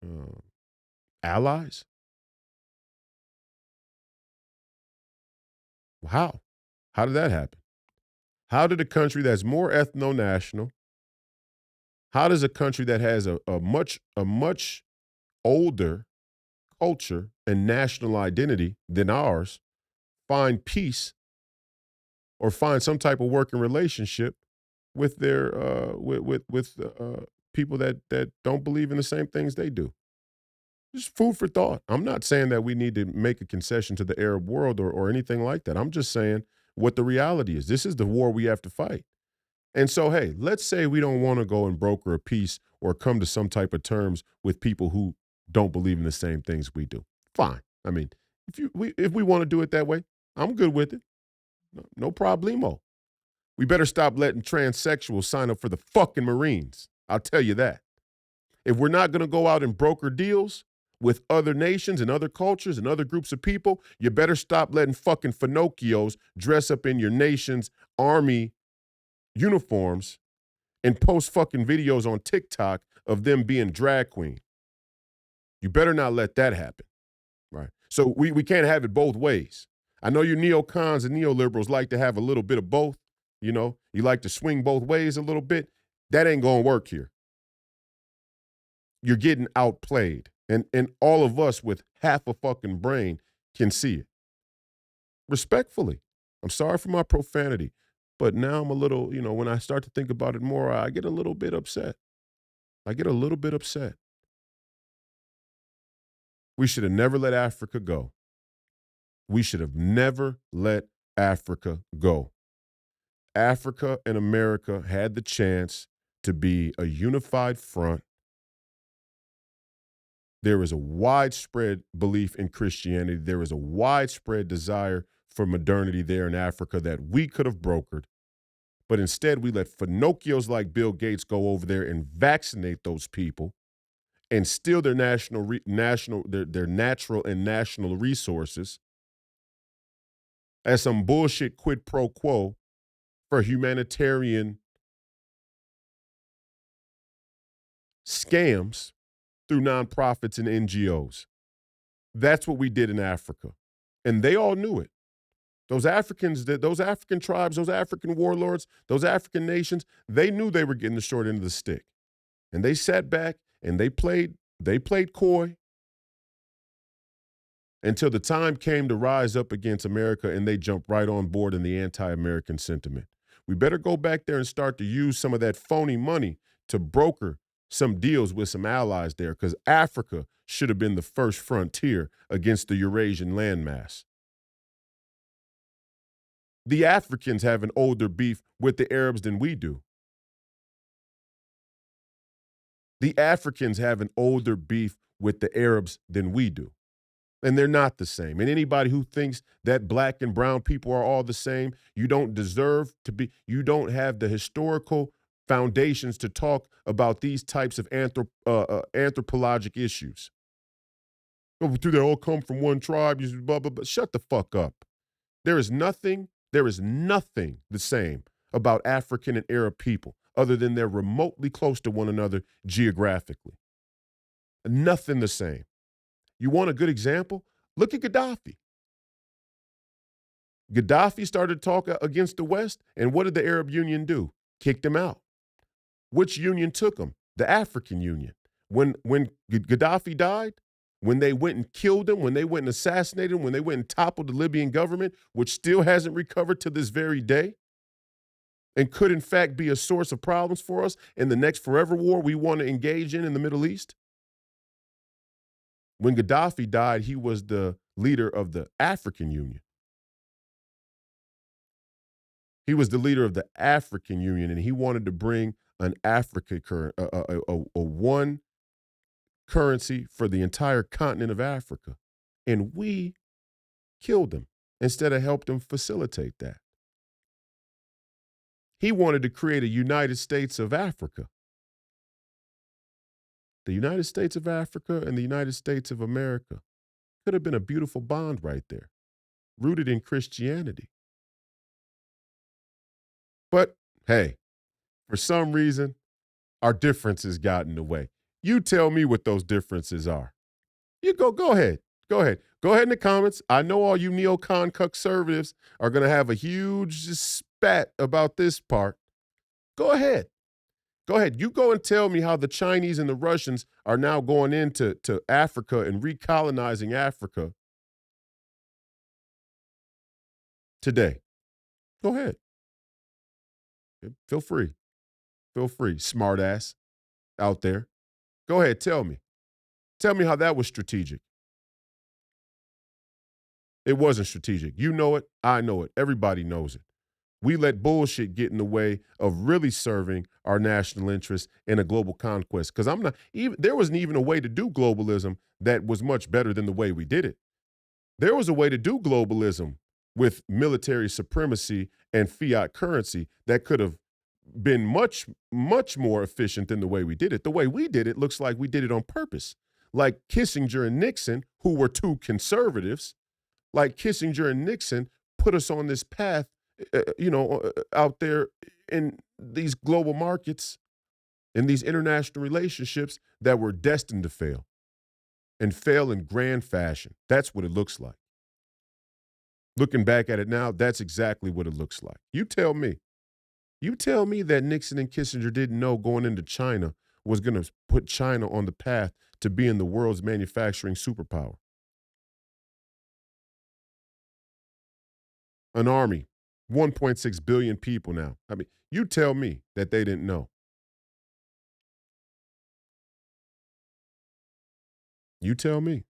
uh, allies. How? How did that happen? How did a country that's more ethno-national, how does a country that has a much older culture and national identity than ours find peace or find some type of working relationship with their people that don't believe in the same things they do. Just food for thought. I'm not saying that we need to make a concession to the Arab world or anything like that. I'm just saying what the reality is. This is the war we have to fight. And so, hey, let's say we don't want to go and broker a peace or come to some type of terms with people who don't believe in the same things we do. Fine. I mean, if we want to do it that way, I'm good with it. No problemo. We better stop letting transsexuals sign up for the fucking Marines. I'll tell you that. If we're not going to go out and broker deals with other nations and other cultures and other groups of people, you better stop letting fucking Finocchios dress up in your nation's army uniforms and post fucking videos on TikTok of them being drag queen. You better not let that happen, right? So we can't have it both ways. I know you neocons and neoliberals like to have a little bit of both. You know, you like to swing both ways a little bit. That ain't going to work here. You're getting outplayed. And all of us with half a fucking brain can see it. Respectfully. I'm sorry for my profanity. But now I'm a little, when I start to think about it more, I get a little bit upset. We should have never let Africa go. We should have never let Africa go. Africa and America had the chance to be a unified front. There is a widespread belief in Christianity. There is a widespread desire for modernity there in Africa that we could have brokered. But instead, we let Finocchios like Bill Gates go over there and vaccinate those people and steal their their natural and national resources as some bullshit quid pro quo for humanitarian scams through nonprofits and NGOs. That's what we did in Africa. And they all knew it. Those Africans, those African tribes, those African warlords, those African nations, they knew they were getting the short end of the stick. And they sat back and they played coy until the time came to rise up against America, and they jumped right on board in the anti-American sentiment. We better go back there and start to use some of that phony money to broker some deals with some allies there, because Africa should have been the first frontier against the Eurasian landmass. The Africans have an older beef with the Arabs than we do. The Africans have an older beef with the Arabs than we do. And they're not the same. And anybody who thinks that black and brown people are all the same, you don't deserve to be, you don't have the historical foundations to talk about these types of anthropologic issues. Oh, do they all come from one tribe? Blah, blah, blah. Shut the fuck up. There is nothing the same about African and Arab people other than they're remotely close to one another geographically. Nothing the same. You want a good example? Look at Gaddafi. Gaddafi started talking against the West, and what did the Arab Union do? Kicked him out. Which union took him? The African Union. When Gaddafi died, when they went and killed him, when they went and assassinated him, when they went and toppled the Libyan government, which still hasn't recovered to this very day, and could in fact be a source of problems for us in the next forever war we want to engage in the Middle East. When Gaddafi died, he was the leader of the African Union. He was the leader of the African Union, and he wanted to bring an African one currency for the entire continent of Africa. And we killed him instead of helped him facilitate that. He wanted to create a United States of Africa. The United States of Africa and the United States of America could have been a beautiful bond right there, rooted in Christianity. But hey, for some reason, our differences got in the way. You tell me what those differences are. You go ahead. Go ahead in the comments. I know all you neocon conservatives are going to have a huge spat about this part. Go ahead. You go and tell me how the Chinese and the Russians are now going into Africa and recolonizing Africa today. Go ahead. Feel free. Feel free. Smart ass out there. Go ahead. Tell me. Tell me how that was strategic. It wasn't strategic. You know it. I know it. Everybody knows it. We let bullshit get in the way of really serving our national interests in a global conquest. Because I'm not even there wasn't even a way to do globalism that was much better than the way we did it. There was a way to do globalism with military supremacy and fiat currency that could have been much, much more efficient than the way we did it. The way we did it looks like we did it on purpose. Like Kissinger and Nixon, who were two conservatives, like Kissinger and Nixon put us on this path, out there in these global markets, in these international relationships that were destined to fail and fail in grand fashion. That's what it looks like. Looking back at it now, that's exactly what it looks like. You tell me. You tell me that Nixon and Kissinger didn't know going into China was going to put China on the path to being the world's manufacturing superpower. An army, 1.6 billion people now. I mean, you tell me that they didn't know. You tell me.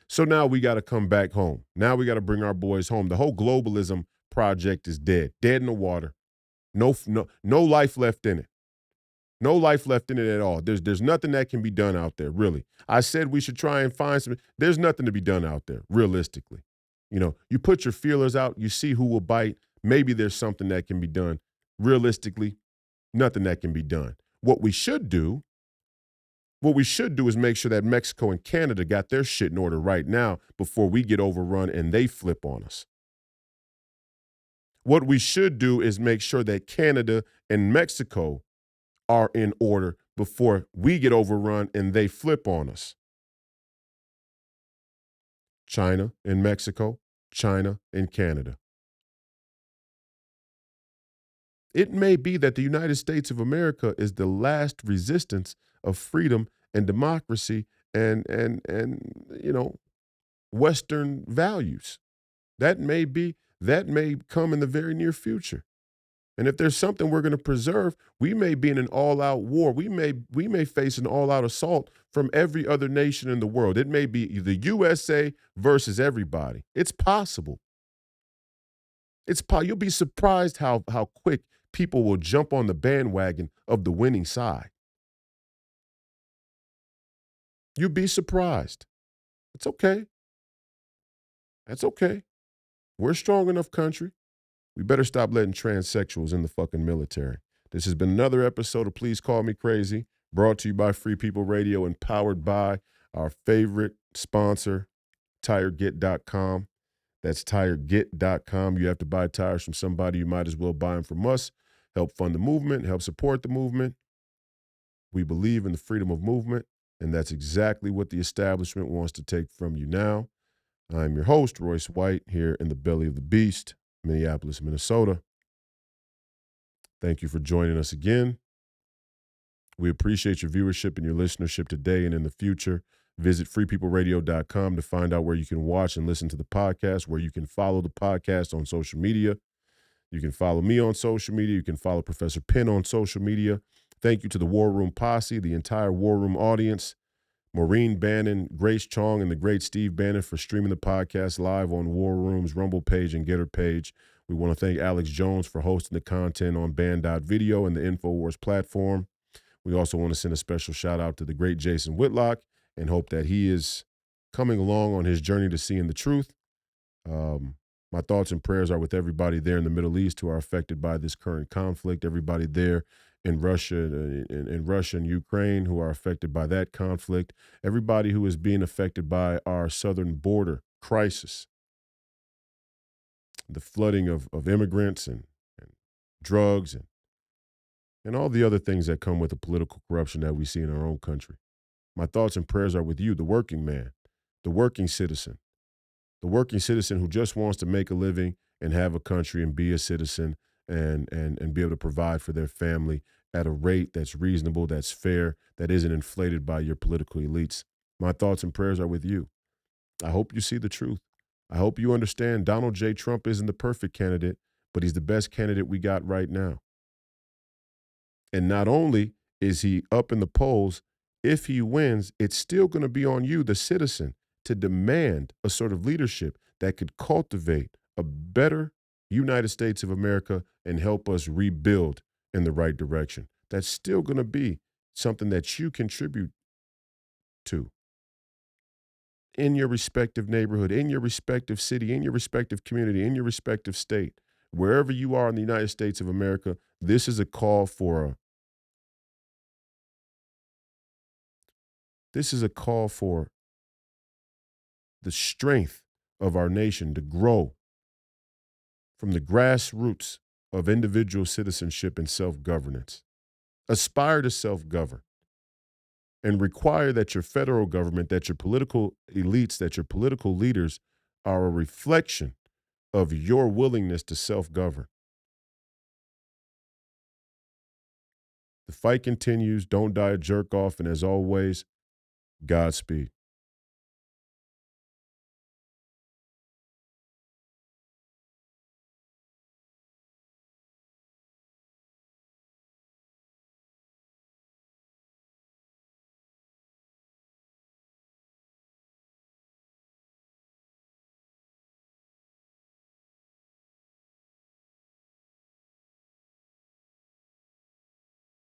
So now we got to come back home. Now we got to bring our boys home. The whole globalism project is dead in the water. No life left in it. No life left in it at all. There's nothing that can be done out there, really. I said we should try and find some. There's nothing to be done out there, realistically. You put your feelers out, you see who will bite. Maybe there's something that can be done. Realistically, nothing that can be done. What we should do is make sure that Mexico and Canada got their shit in order right now before we get overrun and they flip on us. What we should do is make sure that Canada and Mexico are in order before we get overrun and they flip on us. China and Mexico, China and Canada. It may be that the United States of America is the last resistance of freedom and democracy and Western values. That may come in the very near future. And if there's something we're going to preserve, we may be in an all-out war. We may face an all-out assault from every other nation in the world. It may be the USA versus everybody. It's possible. You'll be surprised how quick people will jump on the bandwagon of the winning side. You'd be surprised. It's okay. That's okay. We're a strong enough country. We better stop letting transsexuals in the fucking military. This has been another episode of Please Call Me Crazy, brought to you by Free People Radio and powered by our favorite sponsor, Tireget.com. That's Tireget.com. You have to buy tires from somebody, you might as well buy them from us. Help fund the movement, help support the movement. We believe in the freedom of movement, and that's exactly what the establishment wants to take from you now. I'm your host, Royce White, here in the belly of the beast, Minneapolis, Minnesota. Thank you for joining us again. We appreciate your viewership and your listenership today and in the future. Visit freepeopleradio.com to find out where you can watch and listen to the podcast, where you can follow the podcast on social media. You can follow me on social media. You can follow Professor Penn on social media. Thank you to the War Room Posse, the entire War Room audience, Maureen Bannon, Grace Chong, and the great Steve Bannon for streaming the podcast live on War Room's Rumble page and Getter page. We want to thank Alex Jones for hosting the content on Band.video and the InfoWars platform. We also want to send a special shout out to the great Jason Whitlock and hope that he is coming along on his journey to seeing the truth. My thoughts and prayers are with everybody there in the Middle East who are affected by this current conflict, everybody there in Russia and Ukraine who are affected by that conflict, everybody who is being affected by our southern border crisis, the flooding of immigrants and drugs and all the other things that come with the political corruption that we see in our own country. My thoughts and prayers are with you, the working man, the working citizen who just wants to make a living and have a country and be a citizen and be able to provide for their family at a rate that's reasonable, that's fair, that isn't inflated by your political elites. My thoughts and prayers are with you. I hope you see the truth. I hope you understand Donald J. Trump isn't the perfect candidate, but he's the best candidate we got right now. And not only is he up in the polls, if he wins, it's still going to be on you, the citizen, to demand a sort of leadership that could cultivate a better United States of America and help us rebuild in the right direction. That's still going to be something that you contribute to in your respective neighborhood, in your respective city, in your respective community, in your respective state. Wherever you are in the United States of America, this is a call for the strength of our nation to grow from the grassroots of individual citizenship and self-governance. Aspire to self-govern and require that your federal government, that your political elites, that your political leaders are a reflection of your willingness to self-govern. The fight continues. Don't die a jerk off. And as always, Godspeed.